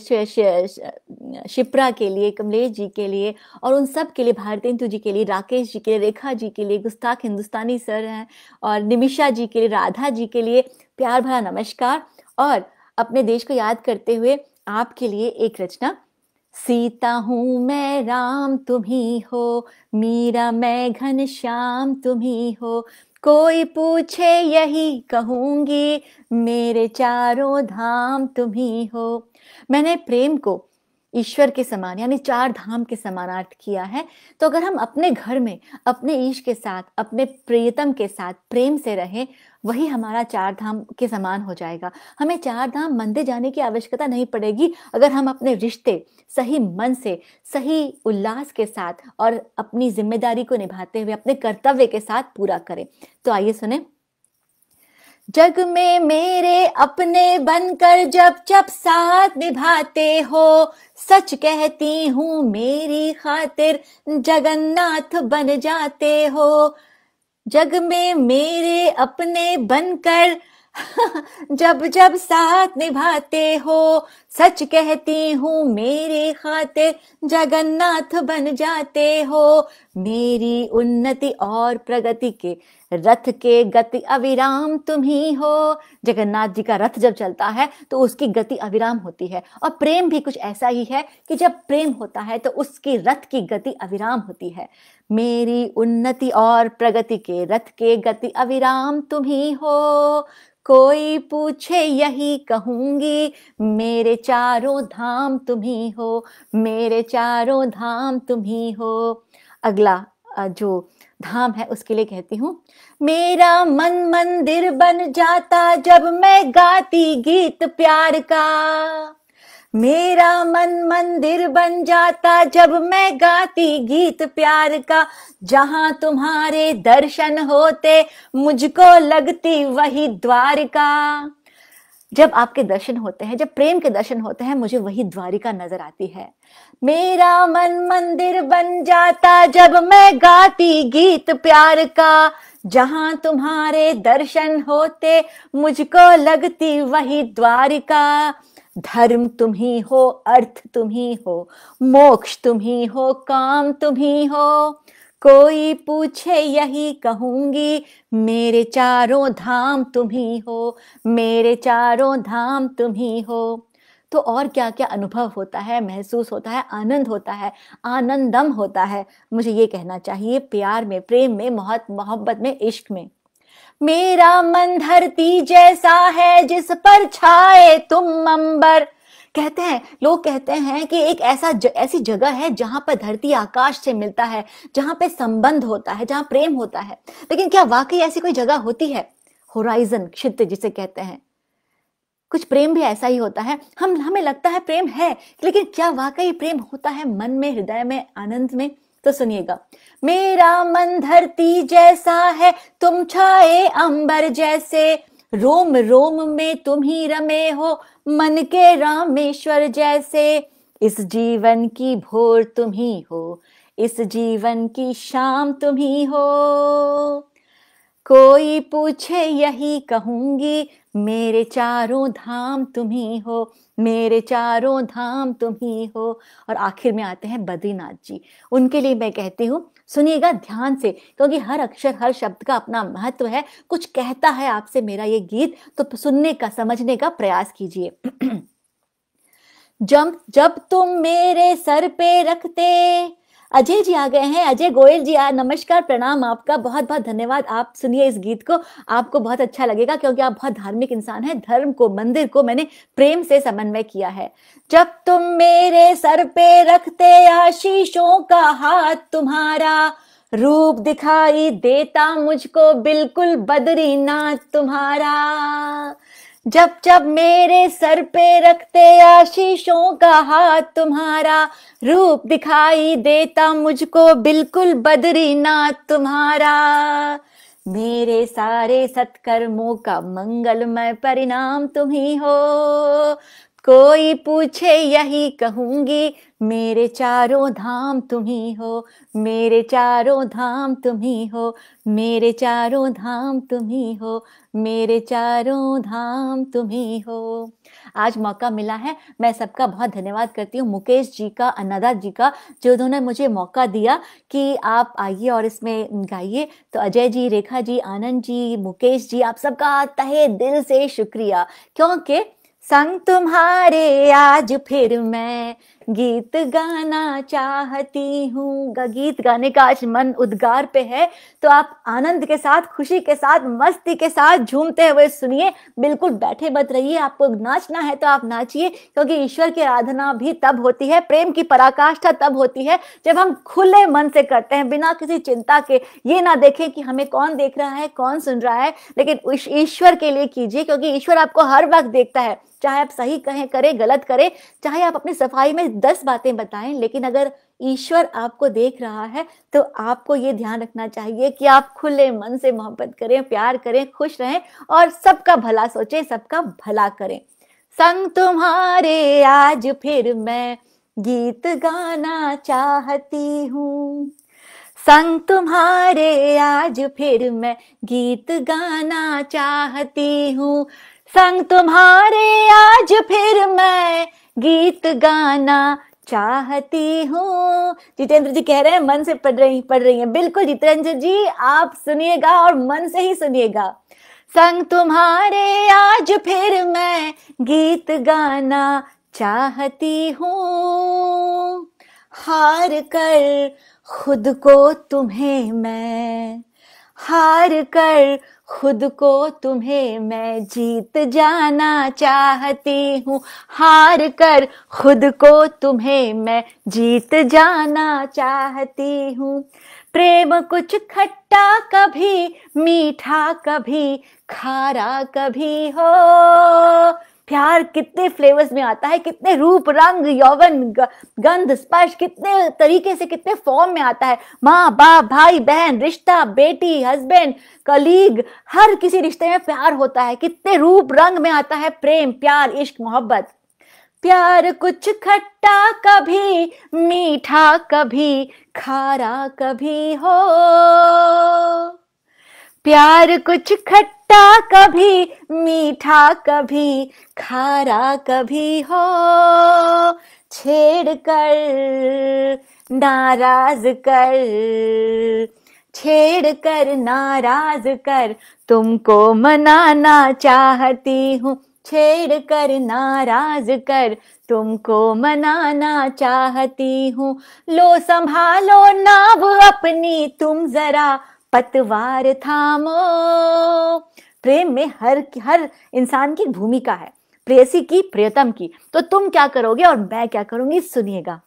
शिप्रा के लिए, कमलेश जी के लिए, और उन सब के लिए, भारतेंदु जी के लिए, राकेश जी के लिए, रेखा जी के लिए, गुस्ताख हिंदुस्तानी सर हैं, और निमिषा जी के लिए, राधा जी के लिए प्यार भरा नमस्कार। और अपने देश को याद करते हुए आपके लिए एक रचना। सीता हूँ मैं राम तुम ही हो, मीरा मैं घनश्याम तुम ही हो, कोई पूछे यही कहूंगी, मेरे चारों धाम तुम ही हो। मैंने प्रेम को ईश्वर के समान यानी चार धाम के समान अर्थ किया है। तो अगर हम अपने घर में अपने ईश के साथ, अपने प्रियतम के साथ प्रेम से रहें, वही हमारा चार धाम के समान हो जाएगा। हमें चार धाम मंदिर जाने की आवश्यकता नहीं पड़ेगी अगर हम अपने रिश्ते सही मन से, सही उल्लास के साथ और अपनी जिम्मेदारी को निभाते हुए अपने कर्तव्य के साथ पूरा करें। तो आइए सुने। जग में मेरे अपने बनकर जब जब साथ निभाते हो, सच कहती हूँ मेरी खातिर जगन्नाथ बन जाते हो। जग में मेरे अपने बनकर जब जब साथ निभाते हो, सच कहती हूँ मेरी खातिर जगन्नाथ बन जाते हो। मेरी उन्नति और प्रगति के रथ के गति अविराम तुम ही हो। जगन्नाथ जी का रथ जब चलता है तो उसकी गति अविराम होती है, और प्रेम भी कुछ ऐसा ही है कि जब प्रेम होता है तो उसकी रथ की गति अविराम होती है। मेरी उन्नति और प्रगति के रथ के गति अविराम तुम ही हो, कोई पूछे यही कहूंगी, मेरे चारों धाम तुम ही हो, मेरे चारों धाम तुम ही हो। अगला जो धाम है उसके लिए कहती हूँ। मेरा मन मंदिर बन जाता जब मैं गाती गीत प्यार का, मेरा मन मंदिर बन जाता जब मैं गाती गीत प्यार का, जहां तुम्हारे दर्शन होते मुझको लगती वही द्वारिका। जब आपके दर्शन होते हैं, जब प्रेम के दर्शन होते हैं, मुझे वही द्वारिका नजर आती है। मेरा मन मंदिर बन जाता जब मैं गाती गीत प्यार का, जहां तुम्हारे दर्शन होते मुझको लगती वही द्वारिका। धर्म तुम ही हो, अर्थ तुम ही हो, मोक्ष तुम ही हो, काम तुम ही हो, कोई पूछे यही कहूंगी, मेरे चारों धाम तुम ही हो, मेरे चारों धाम तुम ही हो। तो और क्या क्या अनुभव होता है, महसूस होता है, आनंद होता है, आनंदम होता है, मुझे ये कहना चाहिए प्यार में, प्रेम में, मोहब्बत में, इश्क में। मेरा मन धरती जैसा है जिस पर छाए तुम अंबर। कहते हैं, लोग कहते हैं कि एक ऐसी जगह है जहां पर धरती आकाश से मिलता है, जहां पे संबंध होता है, जहां प्रेम होता है। लेकिन क्या वाकई ऐसी कोई जगह होती है? होराइजन, क्षितिज जिसे कहते हैं, कुछ प्रेम भी ऐसा ही होता है। हमें लगता है प्रेम है, लेकिन क्या वाकई प्रेम होता है मन में, हृदय में, आनंद में? तो सुनिएगा। मेरा मन धरती जैसा है, तुम छाए अंबर जैसे, रोम रोम में तुम ही रमे हो, मन के रामेश्वर जैसे। इस जीवन की भोर तुम ही हो, इस जीवन की शाम तुम ही हो, कोई पूछे यही कहूंगी, मेरे चारों धाम तुम ही हो, मेरे चारों धाम तुम ही हो। और आखिर में आते हैं बद्रीनाथ जी। उनके लिए मैं कहती हूँ, सुनिएगा ध्यान से, क्योंकि हर अक्षर, हर शब्द का अपना महत्व है। कुछ कहता है आपसे मेरा ये गीत, तो सुनने का, समझने का प्रयास कीजिए। जब तुम मेरे सर पे रखते, अजय जी आ गए हैं, अजय गोयल जी, नमस्कार, प्रणाम आपका, बहुत बहुत धन्यवाद। आप सुनिए इस गीत को, आपको बहुत अच्छा लगेगा, क्योंकि आप बहुत धार्मिक इंसान हैं। धर्म को, मंदिर को मैंने प्रेम से समन्वय किया है। जब तुम मेरे सर पे रखते आशीषों का हाथ तुम्हारा, रूप दिखाई देता मुझको बिल्कुल बद्रीनाथ तुम्हारा। जब जब मेरे सर पे रखते आशीषों का हाथ तुम्हारा, रूप दिखाई देता मुझको बिल्कुल बद्रीनाथ तुम्हारा। मेरे सारे सत्कर्मों का मंगलमय परिणाम तुम ही हो, कोई पूछे यही कहूंगी, मेरे चारों धाम तुम ही हो, मेरे चारों धाम तुम ही हो, मेरे चारों धाम तुम ही हो, मेरे चारों धाम तुम ही हो। आज मौका मिला है, मैं सबका बहुत धन्यवाद करती हूँ, मुकेश जी का, अन्नदा जी का, जो उन्होंने मुझे मौका दिया कि आप आइए और इसमें गाइए। तो अजय जी, रेखा जी, आनंद जी, मुकेश जी, आप सबका तहे दिल से शुक्रिया, क्योंकि संग तुम्हारे आज फिर मैं गीत गाना चाहती हूँ। गीत गाने का आज मन उद्गार पे है, तो आप आनंद के साथ, खुशी के साथ, मस्ती के साथ झूमते हुए सुनिए, बिल्कुल बैठे मत रहिए। आपको नाचना है तो आप नाचिए, क्योंकि ईश्वर की आराधना भी तब होती है, प्रेम की पराकाष्ठा तब होती है जब हम खुले मन से करते हैं, बिना किसी चिंता के। ये ना देखें कि हमें कौन देख रहा है, कौन सुन रहा है, लेकिन ईश्वर के लिए कीजिए, क्योंकि ईश्वर आपको हर वक्त देखता है। चाहे आप सही कहें, करें, गलत करें, चाहे आप अपनी सफाई में 10 बातें बताएं, लेकिन अगर ईश्वर आपको देख रहा है तो आपको ये ध्यान रखना चाहिए कि आप खुले मन से मोहब्बत करें, प्यार करें, खुश रहें और सबका भला सोचें, सबका भला करें। संग तुम्हारे आज फिर मैं गीत गाना चाहती हूँ, संग तुम्हारे आज फिर मैं गीत गाना चाहती हूँ, संग तुम्हारे आज फिर मैं गीत गाना चाहती हूँ। जितेंद्र जी कह रहे हैं मन से पढ़ रही हैं। बिल्कुल जितेंद्र जी, आप सुनिएगा और मन से ही सुनिएगा। संग तुम्हारे आज फिर मैं गीत गाना चाहती हूँ, हार कर खुद को तुम्हें मैं, हार कर खुद को तुम्हें मैं जीत जाना चाहती हूँ, हार कर खुद को तुम्हें मैं जीत जाना चाहती हूँ। प्रेम कुछ खट्टा कभी मीठा, कभी खारा कभी हो। प्यार कितने फ्लेवर्स में आता है, कितने रूप रंग यौवन गंध स्पर्श, कितने तरीके से, कितने फॉर्म में आता है। माँ बाप, भाई बहन, रिश्ता, बेटी, हस्बैंड, कलीग, हर किसी रिश्ते में प्यार होता है। कितने रूप रंग में आता है प्रेम, प्यार, इश्क, मोहब्बत। प्यार कुछ खट्टा कभी मीठा, कभी खारा कभी हो। प्यार कुछ खट्टा कभी मीठा, कभी खारा कभी हो। छेड़ कर नाराज कर, छेड़ कर नाराज कर, तुमको मनाना चाहती हूँ। छेड़ कर नाराज कर, तुमको मनाना चाहती हूँ। लो संभालो नाव अपनी तुम जरा, पतवार थामो। प्रेम में हर इंसान की भूमिका है, प्रेयसी की, प्रियतम की। तो तुम क्या करोगे और मैं क्या करूंगी, सुनिएगा।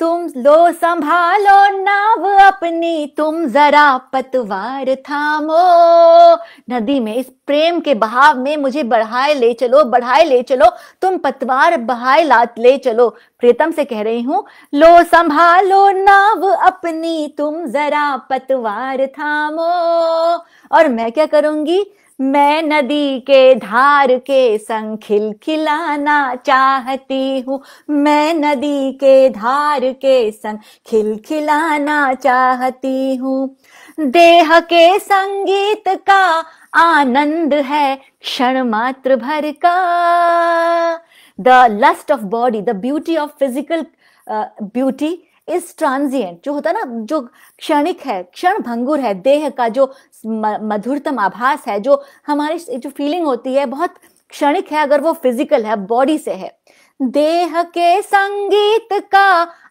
तुम लो संभालो नाव अपनी तुम जरा, पतवार थामो। नदी में, इस प्रेम के बहाव में मुझे बढ़ाए ले चलो, बढ़ाए ले चलो, तुम पतवार बहाए ले चलो। प्रियतम से कह रही हूं, लो संभालो नाव अपनी तुम जरा, पतवार थामो। और मैं क्या करूंगी, मैं नदी के धार के संग खिलखिलाना चाहती हूँ। मैं नदी के धार के संग खिलखिलाना चाहती हूँ। देह के संगीत का आनंद है क्षण मात्र भर का। The lust of body, the beauty of physical beauty is transient. जो होता है ना, जो क्षणिक है, क्षण भंगुर है। देह का जो मधुरतम आभास है, जो हमारी जो फीलिंग होती है, बहुत क्षणिक है अगर वो फिजिकल है, बॉडी से है। देह के संगीत का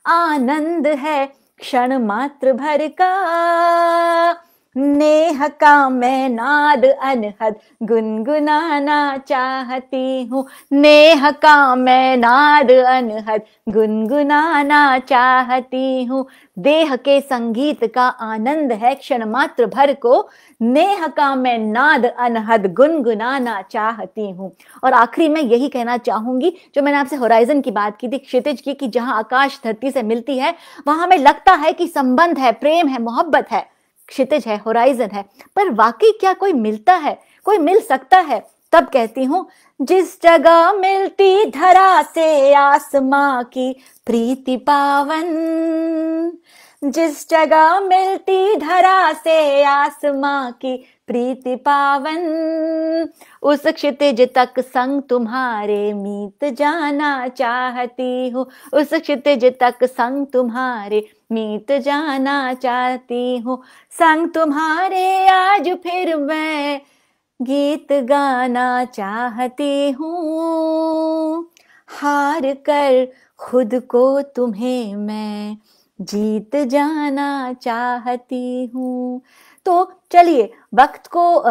आनंद है क्षण मात्र भर का। नेह का मैं नाद अनहद गुनगुनाना चाहती हूँ। नेह का मैं नाद अनहद गुनगुनाना चाहती हूँ। देह के संगीत का आनंद है क्षण मात्र भर को, नेह का मैं नाद अनहद गुनगुनाना चाहती हूँ। और आखिरी में यही कहना चाहूंगी, जो मैंने आपसे होराइजन की बात की थी, क्षितिज की, कि जहां आकाश धरती से मिलती है वहां हमें लगता है कि संबंध है, प्रेम है, मोहब्बत है, क्षितिज है, होराइजन है, पर वाकई क्या कोई मिलता है, कोई मिल सकता है? तब कहती हूँ, जिस जगह मिलती धरा से आसमां की प्रीति पावन, जिस जगह मिलती धरा से आसमां की प्रीति पावन, उस क्षितिज तक संग तुम्हारे मीत जाना चाहती हूँ। उस क्षितिज तक संग तुम्हारे मीत जाना चाहती हूँ। संग तुम्हारे आज फिर मैं गीत गाना चाहती हूँ। हार कर खुद को तुम्हें मैं जीत जाना चाहती हूँ। तो चलिए, वक्त को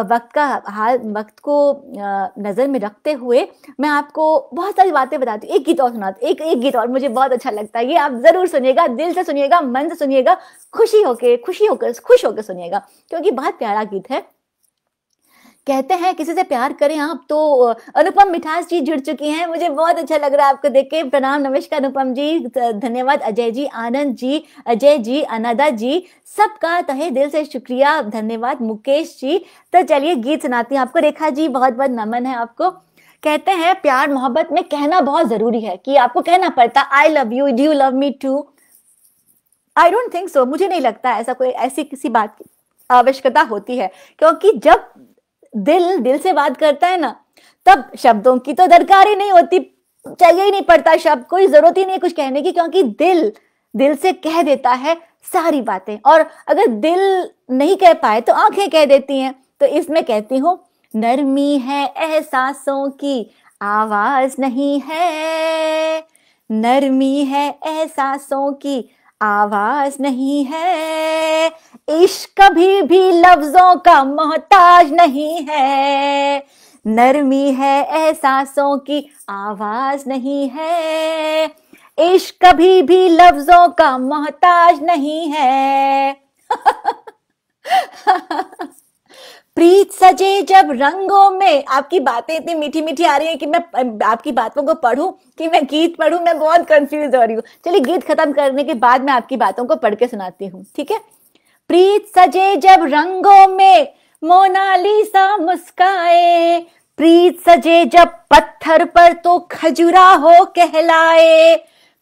नजर में रखते हुए मैं आपको बहुत सारी बातें बताती हूँ। एक गीत और सुनाती, एक गीत और मुझे बहुत अच्छा लगता है, ये आप जरूर सुनिएगा, दिल से सुनिएगा, मन से सुनिएगा, खुश होकर सुनिएगा, क्योंकि बहुत प्यारा गीत है। कहते हैं किसी से प्यार करें आप तो अनुपम मिठास जी जुड़ चुकी हैं, मुझे बहुत अच्छा लग रहा है आपको देख के। प्रणाम, नमस्कार अनुपम जी, धन्यवाद अजय जी, आनंद जी, अजय जी, अनादा जी, सबका तहे दिल से शुक्रिया, धन्यवाद मुकेश जी। तो चलिए गीत सुनाती हूँ आपको। रेखा जी, बहुत बहुत नमन है आपको। कहते हैं प्यार मोहब्बत में कहना बहुत जरूरी है, कि आपको कहना पड़ता I love you, do you love me too. I don't think so, मुझे नहीं लगता ऐसा कोई ऐसी किसी बात की आवश्यकता होती है, क्योंकि जब दिल से बात करता है ना, तब शब्दों की तो दरकार ही नहीं होती, चाहिए ही नहीं पड़ता शब्द, कोई जरूरत ही नहीं कुछ कहने की, क्योंकि दिल से कह देता है सारी बातें। और अगर दिल नहीं कह पाए तो आंखें कह देती हैं। तो इसमें कहती हूँ, नरमी है एहसासों की आवाज नहीं है, नरमी है एहसासों की आवाज नहीं है, इश्क कभी भी लफ्जों का मोहताज नहीं है, नरमी है एहसासों की आवाज नहीं है, इश्क कभी भी लफ्जों का मोहताज नहीं है। प्रीत सजे जब रंगों में, आपकी बातें इतनी मीठी मीठी आ रही है कि मैं आपकी बातों को पढ़ूं कि मैं गीत पढ़ूं, मैं बहुत कंफ्यूज हो रही हूँ। चलिए गीत खत्म करने के बाद मैं आपकी बातों को पढ़ के सुनाती हूँ, ठीक है। प्रीत सजे जब रंगों में मोनालिसा मुस्काए, प्रीत सजे जब पत्थर पर तो खजुराहो कहलाए,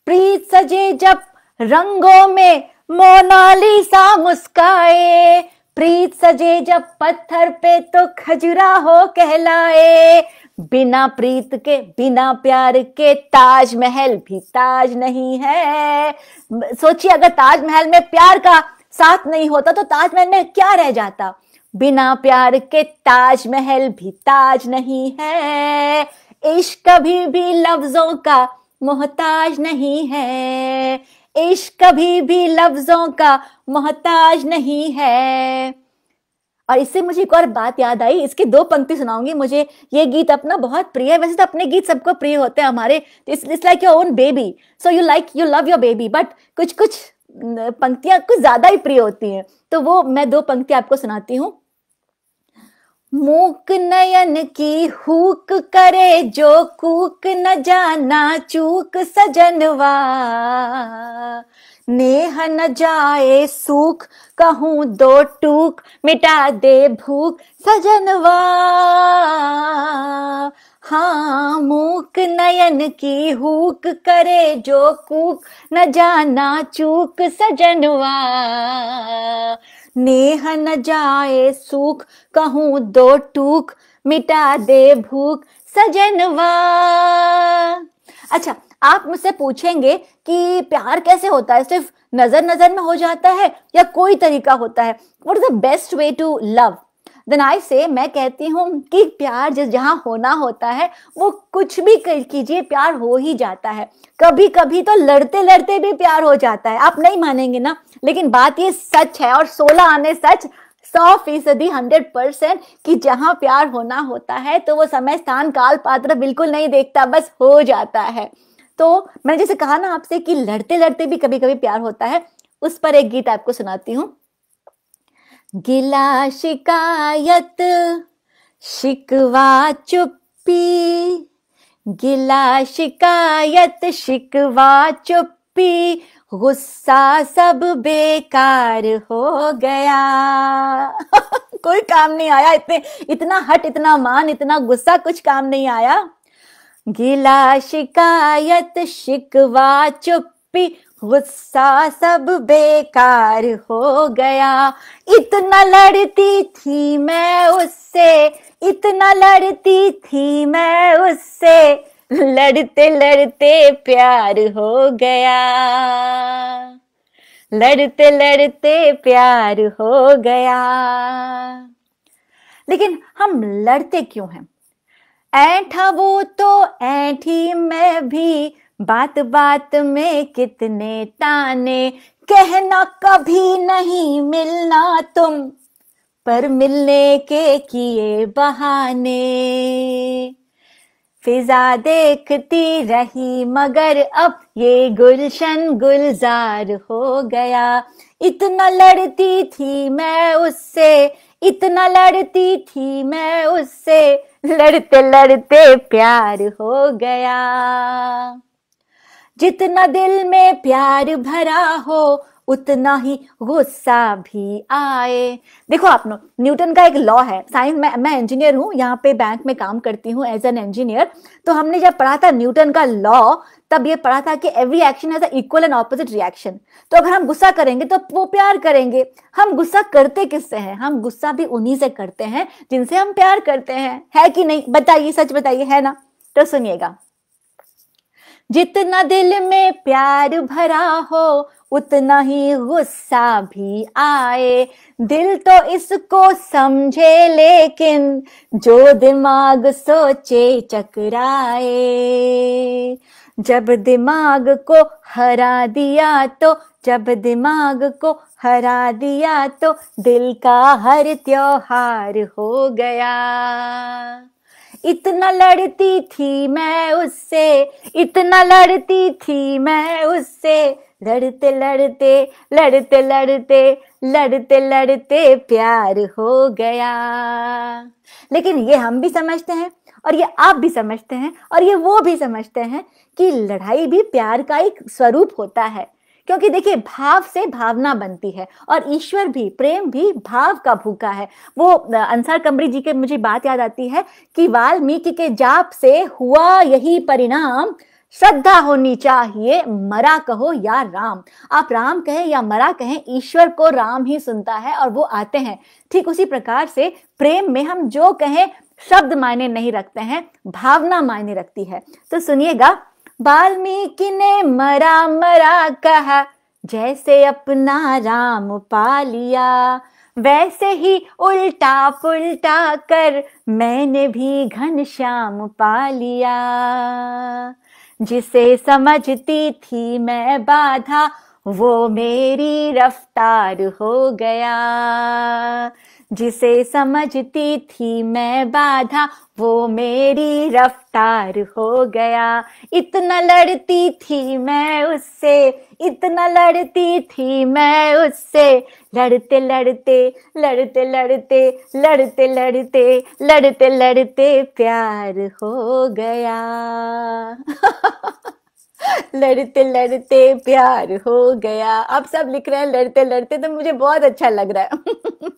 प्रीत सजे जब रंगों में मोनालिसा मुस्काए, प्रीत सजे जब पत्थर पे तो खजुराहो कहलाए, बिना प्रीत के बिना प्यार के ताजमहल भी ताज नहीं है। सोचिए अगर ताजमहल में प्यार का साथ नहीं होता तो ताजमहल में क्या रह जाता। बिना प्यार के ताजमहल भी ताज नहीं है, इश्क कभी भी लफ्जों का मोहताज नहीं है, इश्क कभी भी लफ्जों का मोहताज नहीं है। और इससे मुझे एक और बात याद आई, इसकी दो पंक्ति सुनाऊंगी। मुझे ये गीत अपना बहुत प्रिय है, वैसे तो अपने गीत सबको प्रिय होते हैं हमारे, it's like your own baby, so you love your baby, but कुछ कुछ पंक्तियां कुछ ज्यादा ही प्रिय होती हैं, तो वो मैं दो पंक्ति आपको सुनाती हूँ। मूक नयन की हुक करे जो कूक न जाना चूक सजनवा, नेह न जाए सूख कहूं दो टूक मिटा दे भूख सजनवा। हाँ मूक नयन की हुक करे जो कूक न जाना चूक सजनवा, नेह न जाए सूख कहूं दो टूक मिटा दे भूख सजनवा। अच्छा, आप मुझसे पूछेंगे कि प्यार कैसे होता है, सिर्फ नजर नजर में हो जाता है या कोई तरीका होता है, what is the best way to love? Then I say, मैं कहती हूँ कि प्यार जिस जहां होना होता है वो कुछ भी कीजिए प्यार हो ही जाता है। कभी कभी तो लड़ते लड़ते भी प्यार हो जाता है, आप नहीं मानेंगे ना, लेकिन बात ये सच है और 16 आने सच 100%, 100% कि जहां प्यार होना होता है तो वो समय स्थान काल पात्र बिल्कुल नहीं देखता, बस हो जाता है। तो मैंने जैसे कहा ना आपसे कि लड़ते लड़ते भी कभी कभी प्यार होता है, उस पर एक गीत आपको सुनाती हूँ। गिला शिकायत शिकवा चुप्पी, गिला शिकायत शिकवा चुप्पी, गुस्सा सब बेकार हो गया। कोई काम नहीं आया, इतना हट, इतना मान, इतना गुस्सा, कुछ काम नहीं आया। गिला शिकायत शिकवा चुप्पी, गुस्सा सब बेकार हो गया। इतना लड़ती थी मैं उससे, इतना लड़ती थी मैं उससे, लड़ते लड़ते प्यार हो गया, लड़ते लड़ते प्यार हो गया। लेकिन हम लड़ते क्यों हैं? ऐठा वो तो ऐठी मैं भी, बात बात में कितने ताने, कहना कभी नहीं मिलना तुम, पर मिलने के किए बहाने। फिजा देखती रही मगर अब ये गुलशन गुलजार हो गया। इतना लड़ती थी मैं उससे, इतना लड़ती थी मैं उससे, लड़ते लड़ते प्यार हो गया। जितना दिल में प्यार भरा हो उतना ही गुस्सा भी आए। देखो आप न्यूटन का एक लॉ है, साइंस में, मैं इंजीनियर हूँ, यहाँ पे बैंक में काम करती हूँ एज एन इंजीनियर, तो हमने जब पढ़ा था न्यूटन का लॉ तब ये पढ़ा था कि every action has a equal and opposite reaction. तो अगर हम गुस्सा करेंगे तो वो प्यार करेंगे। हम गुस्सा करते किससे हैं? हम गुस्सा भी उन्हीं से करते हैं जिनसे हम प्यार करते हैं, है कि नहीं? बताइए, सच बताइए, है ना? तो सुनिएगा। जितना दिल में प्यार भरा हो उतना ही गुस्सा भी आए। दिल तो इसको समझे लेकिन जो दिमाग सोचे चकराए। जब दिमाग को हरा दिया तो, जब दिमाग को हरा दिया तो दिल का हर त्योहार हो गया। इतना लड़ती थी मैं उससे, इतना लड़ती थी मैं उससे, लड़ते लड़ते लड़ते लड़ते लड़ते लड़ते प्यार हो गया। लेकिन ये हम भी समझते हैं और ये आप भी समझते हैं और ये वो भी समझते हैं कि लड़ाई भी प्यार का एक स्वरूप होता है, क्योंकि देखिए भाव से भावना बनती है और ईश्वर भी, प्रेम भी भाव का भूखा है। वो अंसार कमरी जी के मुझे बात याद आती है कि वाल्मीकि के जाप से हुआ यही परिणाम, श्रद्धा होनी चाहिए मरा कहो या राम। आप राम कहें या मरा कहें, ईश्वर को राम ही सुनता है और वो आते हैं। ठीक उसी प्रकार से प्रेम में हम जो कहें शब्द मायने नहीं रखते हैं, भावना मायने रखती है। तो सुनिएगा, वाल्मीकि ने मरा मरा कहा, जैसे अपना राम पा लिया, वैसे ही उल्टा पुल्टा कर मैंने भी घनश्याम पा लिया। जिसे समझती थी मैं बाधा, वो मेरी रफ्तार हो गया। जिसे समझती थी मैं बाधा, वो मेरी रफ्तार हो गया। इतना लड़ती थी मैं उससे, इतना लड़ती थी मैं उससे, लड़ते लड़ते लड़ते लड़ते लड़ते लड़ते लड़ते लड़ते प्यार हो गया। लड़ते लड़ते प्यार हो गया। अब सब लिख रहे हैं लड़ते लड़ते, तो मुझे बहुत अच्छा लग रहा है।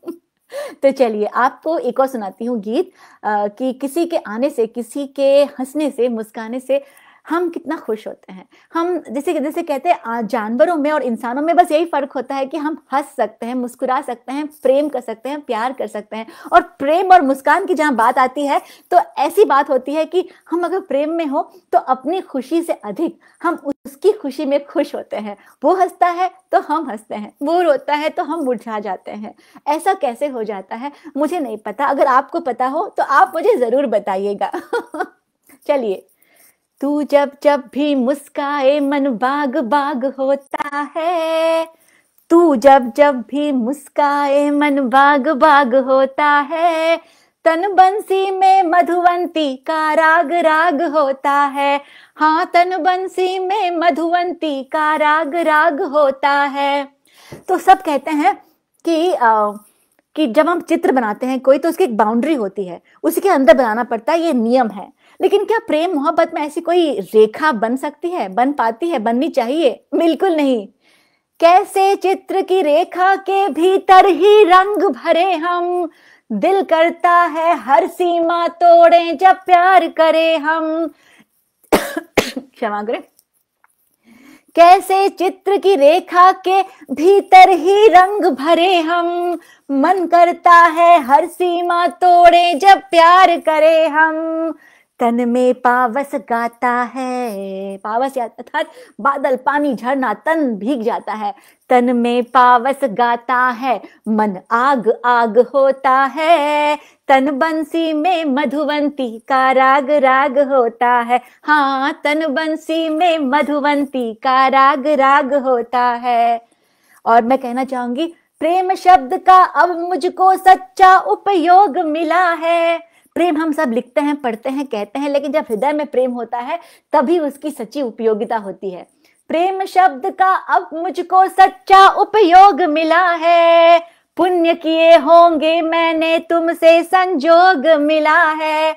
तो चलिए आपको एक और सुनाती हूँ गीत, कि किसी के आने से, किसी के हंसने से, मुस्काने से हम कितना खुश होते हैं। हम जैसे जैसे कहते हैं जानवरों में और इंसानों में बस यही फर्क होता है कि हम हंस सकते हैं, मुस्कुरा सकते हैं, प्रेम कर सकते हैं, प्यार कर सकते हैं। और प्रेम और मुस्कान की जहाँ बात आती है तो ऐसी बात होती है कि हम अगर प्रेम में हो तो अपनी खुशी से अधिक हम उसकी खुशी में खुश होते हैं। वो हंसता है तो हम हंसते हैं, वो रोता है तो हम मुरझा जाते हैं। ऐसा कैसे हो जाता है मुझे नहीं पता, अगर आपको पता हो तो आप मुझे जरूर बताइएगा। चलिए, तू जब जब भी मुस्काए मन बाग बाग होता है, तू जब जब भी मुस्काए मन बाग बाग होता है, तन बंसी में मधुवंती का राग राग होता है। हाँ, तन बंसी में मधुवंती का राग राग होता है। तो सब कहते हैं कि जब हम चित्र बनाते हैं कोई, तो उसकी एक बाउंड्री होती है, उसी के अंदर बनाना पड़ता है, ये नियम है। लेकिन क्या प्रेम मोहब्बत में ऐसी कोई रेखा बन सकती है, बन पाती है, बननी चाहिए? बिल्कुल नहीं। कैसे चित्र की रेखा के भीतर ही रंग भरे हम, दिल करता है हर सीमा तोड़े जब प्यार करे हम। क्षमा करें। कैसे चित्र की रेखा के भीतर ही रंग भरे हम, मन करता है हर सीमा तोड़े जब प्यार करे हम। तन में पावस गाता है, पावस अर्थात बादल, पानी, झरना, तन भीग जाता है। तन में पावस गाता है, मन आग आग होता है, तन बंसी में मधुवंती का राग राग होता है। हाँ, तन बंसी में मधुवंती का राग राग होता है। और मैं कहना चाहूंगी, प्रेम शब्द का अब मुझको सच्चा उपयोग मिला है। प्रेम हम सब लिखते हैं, पढ़ते हैं, कहते हैं, लेकिन जब हृदय में प्रेम होता है तभी उसकी सच्ची उपयोगिता होती है। प्रेम शब्द का अब मुझको सच्चा उपयोग मिला है, पुण्य किए होंगे मैंने तुमसे संजोग मिला है।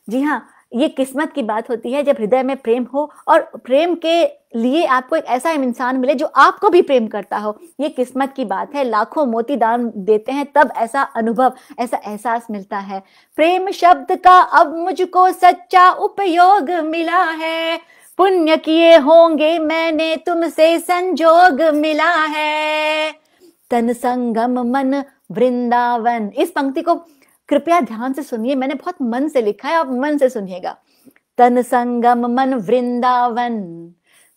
जी हाँ, ये किस्मत की बात होती है जब हृदय में प्रेम हो और प्रेम के लिए आपको एक ऐसा इंसान मिले जो आपको भी प्रेम करता हो। ये किस्मत की बात है। लाखों मोती दान देते हैं तब ऐसा अनुभव, ऐसा एहसास मिलता है। प्रेम शब्द का अब मुझको सच्चा उपयोग मिला है, पुण्य किए होंगे मैंने तुमसे संजोग मिला है। तन संगम मन वृंदावन, इस पंक्ति को कृपया ध्यान से सुनिए, मैंने बहुत मन से लिखा है, आप मन से सुनिएगा। तन संगम मन वृंदावन,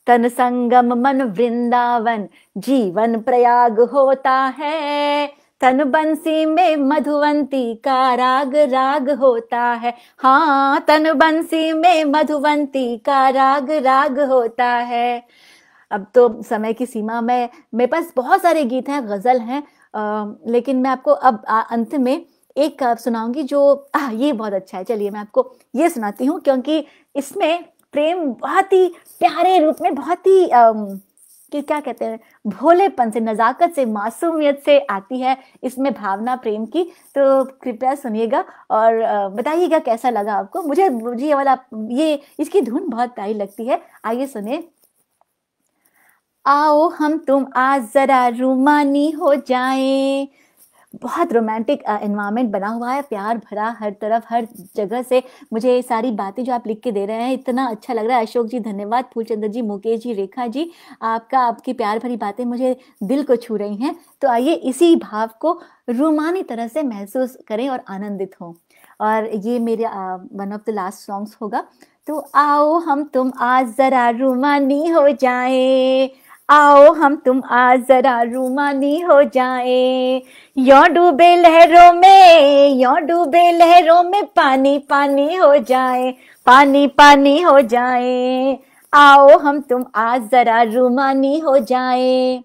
तन संगम मन वृंदावन, जीवन प्रयाग होता है, तन बंसी में मधुवंती का राग राग होता है। हाँ, तन बंसी में मधुवंती का राग राग होता है। अब तो समय की सीमा में मेरे पास बहुत सारे गीत हैं, गजल हैं, लेकिन मैं आपको अब अंत में एक सुनाऊंगी जो ये बहुत अच्छा है। चलिए मैं आपको ये सुनाती हूँ, क्योंकि इसमें प्रेम बहुत ही प्यारे रूप में, बहुत ही कि क्या कहते हैं, भोलेपन से, नजाकत से, मासूमियत से आती है इसमें भावना प्रेम की। तो कृपया सुनिएगा और बताइएगा कैसा लगा आपको। मुझे मुझे ये वाला, ये इसकी धुन बहुत प्यारी लगती है। आइए सुने। आओ हम तुम आज जरा रूमानी हो जाएं। बहुत रोमांटिक एनवायरनमेंट बना हुआ है, प्यार भरा हर तरफ, हर जगह से। मुझे ये सारी बातें जो आप लिख के दे रहे हैं इतना अच्छा लग रहा है। अशोक जी धन्यवाद, फूलचंद्र जी, मुकेश जी, रेखा जी, आपकी प्यार भरी बातें मुझे दिल को छू रही हैं। तो आइए इसी भाव को रूमानी तरह से महसूस करें और आनंदित हों। और ये मेरे one of the last songs होगा। तो आओ हम तुम आज जरा रूमानी हो जाएं, आओ हम तुम आज जरा रूमानी हो जाएं। यों डूबे लहरों में, यों डूबे लहरों में, पानी पानी हो जाए, पानी पानी हो जाए। आओ हम तुम आज जरा रूमानी हो जाए।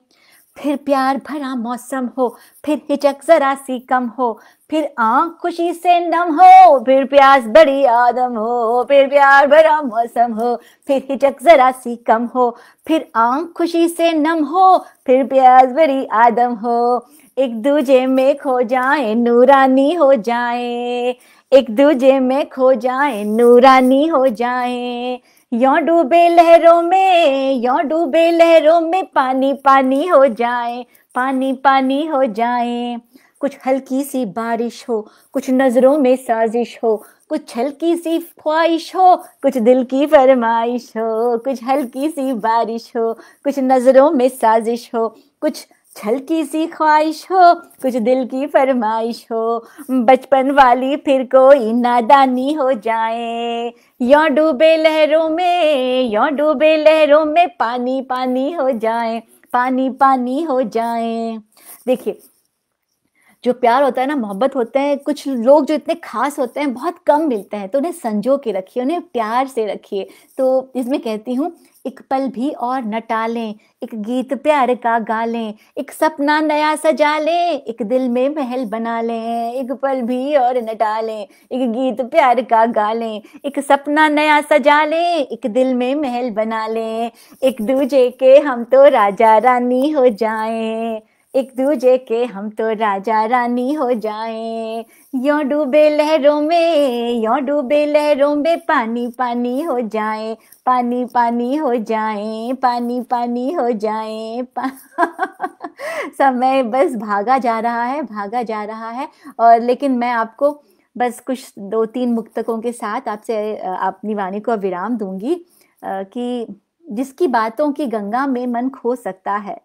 फिर प्यार भरा मौसम हो, फिर हिचक जरा सी कम हो, फिर आंख खुशी से नम हो, फिर प्यास बड़ी आदम हो, फिर प्यार भरा मौसम हो, फिर हिचक जरा सी कम हो, फिर आंख खुशी से नम हो, फिर प्यास बड़ी आदम हो। एक दूजे में खो जाए, नूरानी हो जाए, एक दूजे में खो जाए, नूरानी हो जाए। यों डूबे लहरों में, यों डूबे लहरों में, पानी पानी हो जाए, पानी पानी हो जाए। कुछ हल्की सी बारिश हो, कुछ नजरों में साजिश हो, कुछ हल्की सी ख्वाहिश हो, कुछ दिल की फरमाइश हो। कुछ हल्की सी बारिश हो, कुछ नजरों में साजिश हो, कुछ हल्की सी ख्वाहिश हो, कुछ दिल की फरमाइश हो। बचपन वाली फिर कोई नादानी हो जाए। यों डूबे लहरों में, यों डूबे लहरों में, पानी पानी हो जाए, पानी पानी हो जाए। देखिए, जो प्यार होता है ना, मोहब्बत होते हैं, कुछ लोग जो इतने खास होते हैं बहुत कम मिलते हैं, तो उन्हें संजो के रखिए, उन्हें प्यार से रखिए। तो इसमें कहती हूँ, एक पल भी और न टालें, एक गीत प्यार का गा लें, एक सपना नया सजा लें, एक दिल में महल बना लें। एक पल भी और न टालें, एक गीत प्यार का गा लें, एक सपना नया सजा लें, एक दिल में महल बना लें। एक दूजे के हम तो राजा रानी हो जाएं, एक दूजे के हम तो राजा रानी हो जाएं। यों डूबे लहरों में, यों डूबे लहरों में, पानी पानी हो जाएं, पानी पानी हो जाएं, पानी पानी हो जाएं। समय बस भागा जा रहा है, भागा जा रहा है। और लेकिन मैं आपको बस कुछ 2-3 मुक्तकों के साथ आपसे अपनी वाणी को विराम दूंगी कि जिसकी बातों की गंगा में मन खो सकता है,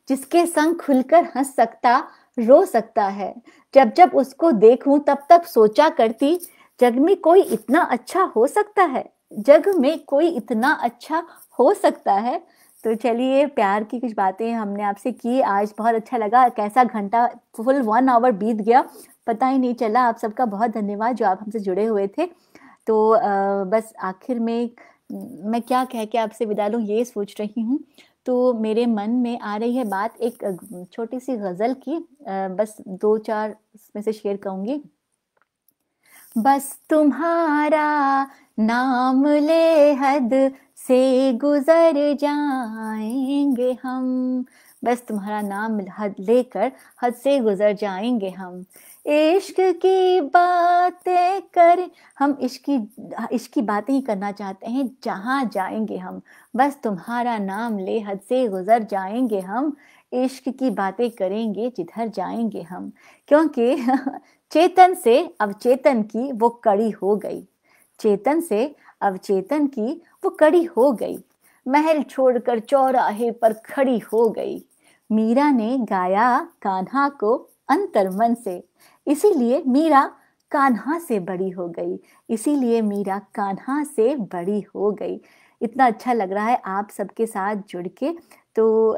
जिसके संग खुलकर हंस सकता, रो सकता है, जब जब उसको देखूं तब तब सोचा करती, जग में कोई इतना अच्छा हो सकता है, जग में कोई इतना अच्छा हो सकता है। तो चलिए, प्यार की कुछ बातें हमने आपसे की आज, बहुत अच्छा लगा। कैसा घंटा, फुल 1 आवर बीत गया, पता ही नहीं चला। आप सबका बहुत धन्यवाद जो आप हमसे जुड़े हुए थे। तो बस आखिर में मैं क्या कह के आपसे विदा लूं ये सोच रही हूँ। तो मेरे मन में आ रही है बात एक छोटी सी गजल की, बस 2-4 में से शेयर करूंगी। बस तुम्हारा नाम ले हद से गुजर जाएंगे हम, बस तुम्हारा नाम हद लेकर हद से गुजर जाएंगे हम। इश्क की बातें कर, हम इश्क की बातें ही करना चाहते हैं जहाँ जाएंगे हम। बस तुम्हारा नाम ले हद से गुजर जाएंगे हम, इश्क की बातें करेंगे जिधर जाएंगे हम। क्योंकि चेतन से अवचेतन की वो कड़ी हो गई, चेतन से अवचेतन की वो कड़ी हो गई, महल छोड़कर चौराहे पर खड़ी हो गई। मीरा ने गाया कान्हा को अंतर्मन से, इसीलिए मीरा कान्हा से बड़ी हो गई, इसीलिए मीरा कान्हा से बड़ी हो गई। इतना अच्छा लग रहा है आप सबके साथ जुड़ के। तो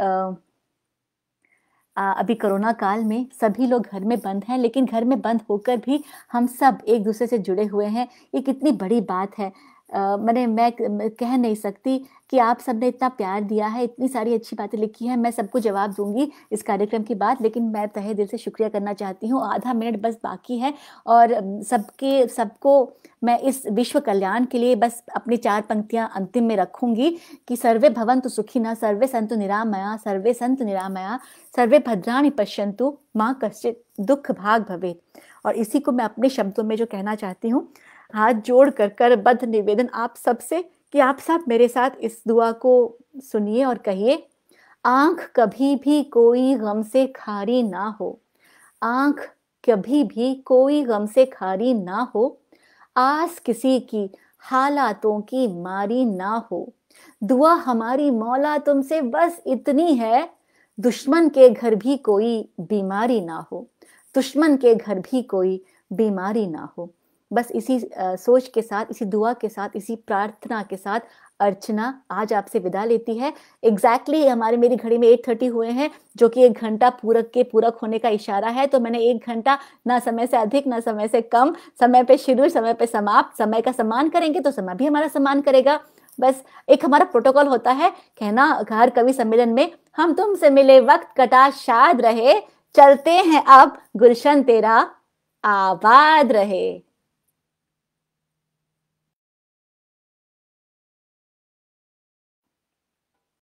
अभी कोरोना काल में सभी लोग घर में बंद हैं, लेकिन घर में बंद होकर भी हम सब एक दूसरे से जुड़े हुए हैं। ये कितनी बड़ी बात है। मैं कह नहीं सकती कि आप सबने इतना प्यार दिया है, इतनी सारी अच्छी बातें लिखी हैं। मैं सबको जवाब दूंगी इस कार्यक्रम के बाद, लेकिन मैं तहे दिल से शुक्रिया करना चाहती हूँ। आधा मिनट बस बाकी है और सबको मैं इस विश्व कल्याण के लिए बस अपनी 4 पंक्तियां अंतिम में रखूंगी कि सर्वे भवन्तु सुखिनः, सर्वे सन्तु निरामया, सर्वे सन्तु निरामया, सर्वे भद्राणि पश्यन्तु, मां कश्चित् दुख भाग भवेत्। और इसी को मैं अपने शब्दों में जो कहना चाहती हूँ, हाथ जोड़ कर बद्ध निवेदन आप सबसे कि आप सब मेरे साथ इस दुआ को सुनिए और कहिए, आंख कभी भी कोई गम से खारी ना हो, आंख कभी भी कोई गम से खारी ना हो, आस किसी की हालातों की मारी ना हो, दुआ हमारी मौला तुमसे बस इतनी है, दुश्मन के घर भी कोई बीमारी ना हो, दुश्मन के घर भी कोई बीमारी ना हो। बस इसी सोच के साथ, इसी दुआ के साथ, इसी प्रार्थना के साथ अर्चना आज आपसे विदा लेती है। एग्जैक्टली मेरी घड़ी में 8:30 हुए हैं, जो कि 1 घंटा पूरक होने का इशारा है। तो मैंने 1 घंटा, ना समय से अधिक ना समय से कम, समय पे शुरू समय पे समाप्त, समय का सम्मान करेंगे तो समय भी हमारा सम्मान करेगा। बस एक हमारा प्रोटोकॉल होता है कहना हर कवि सम्मेलन में, हम तुमसे मिले वक्त कटा शाद रहे, चलते हैं अब गुलशन तेरा आबाद रहे।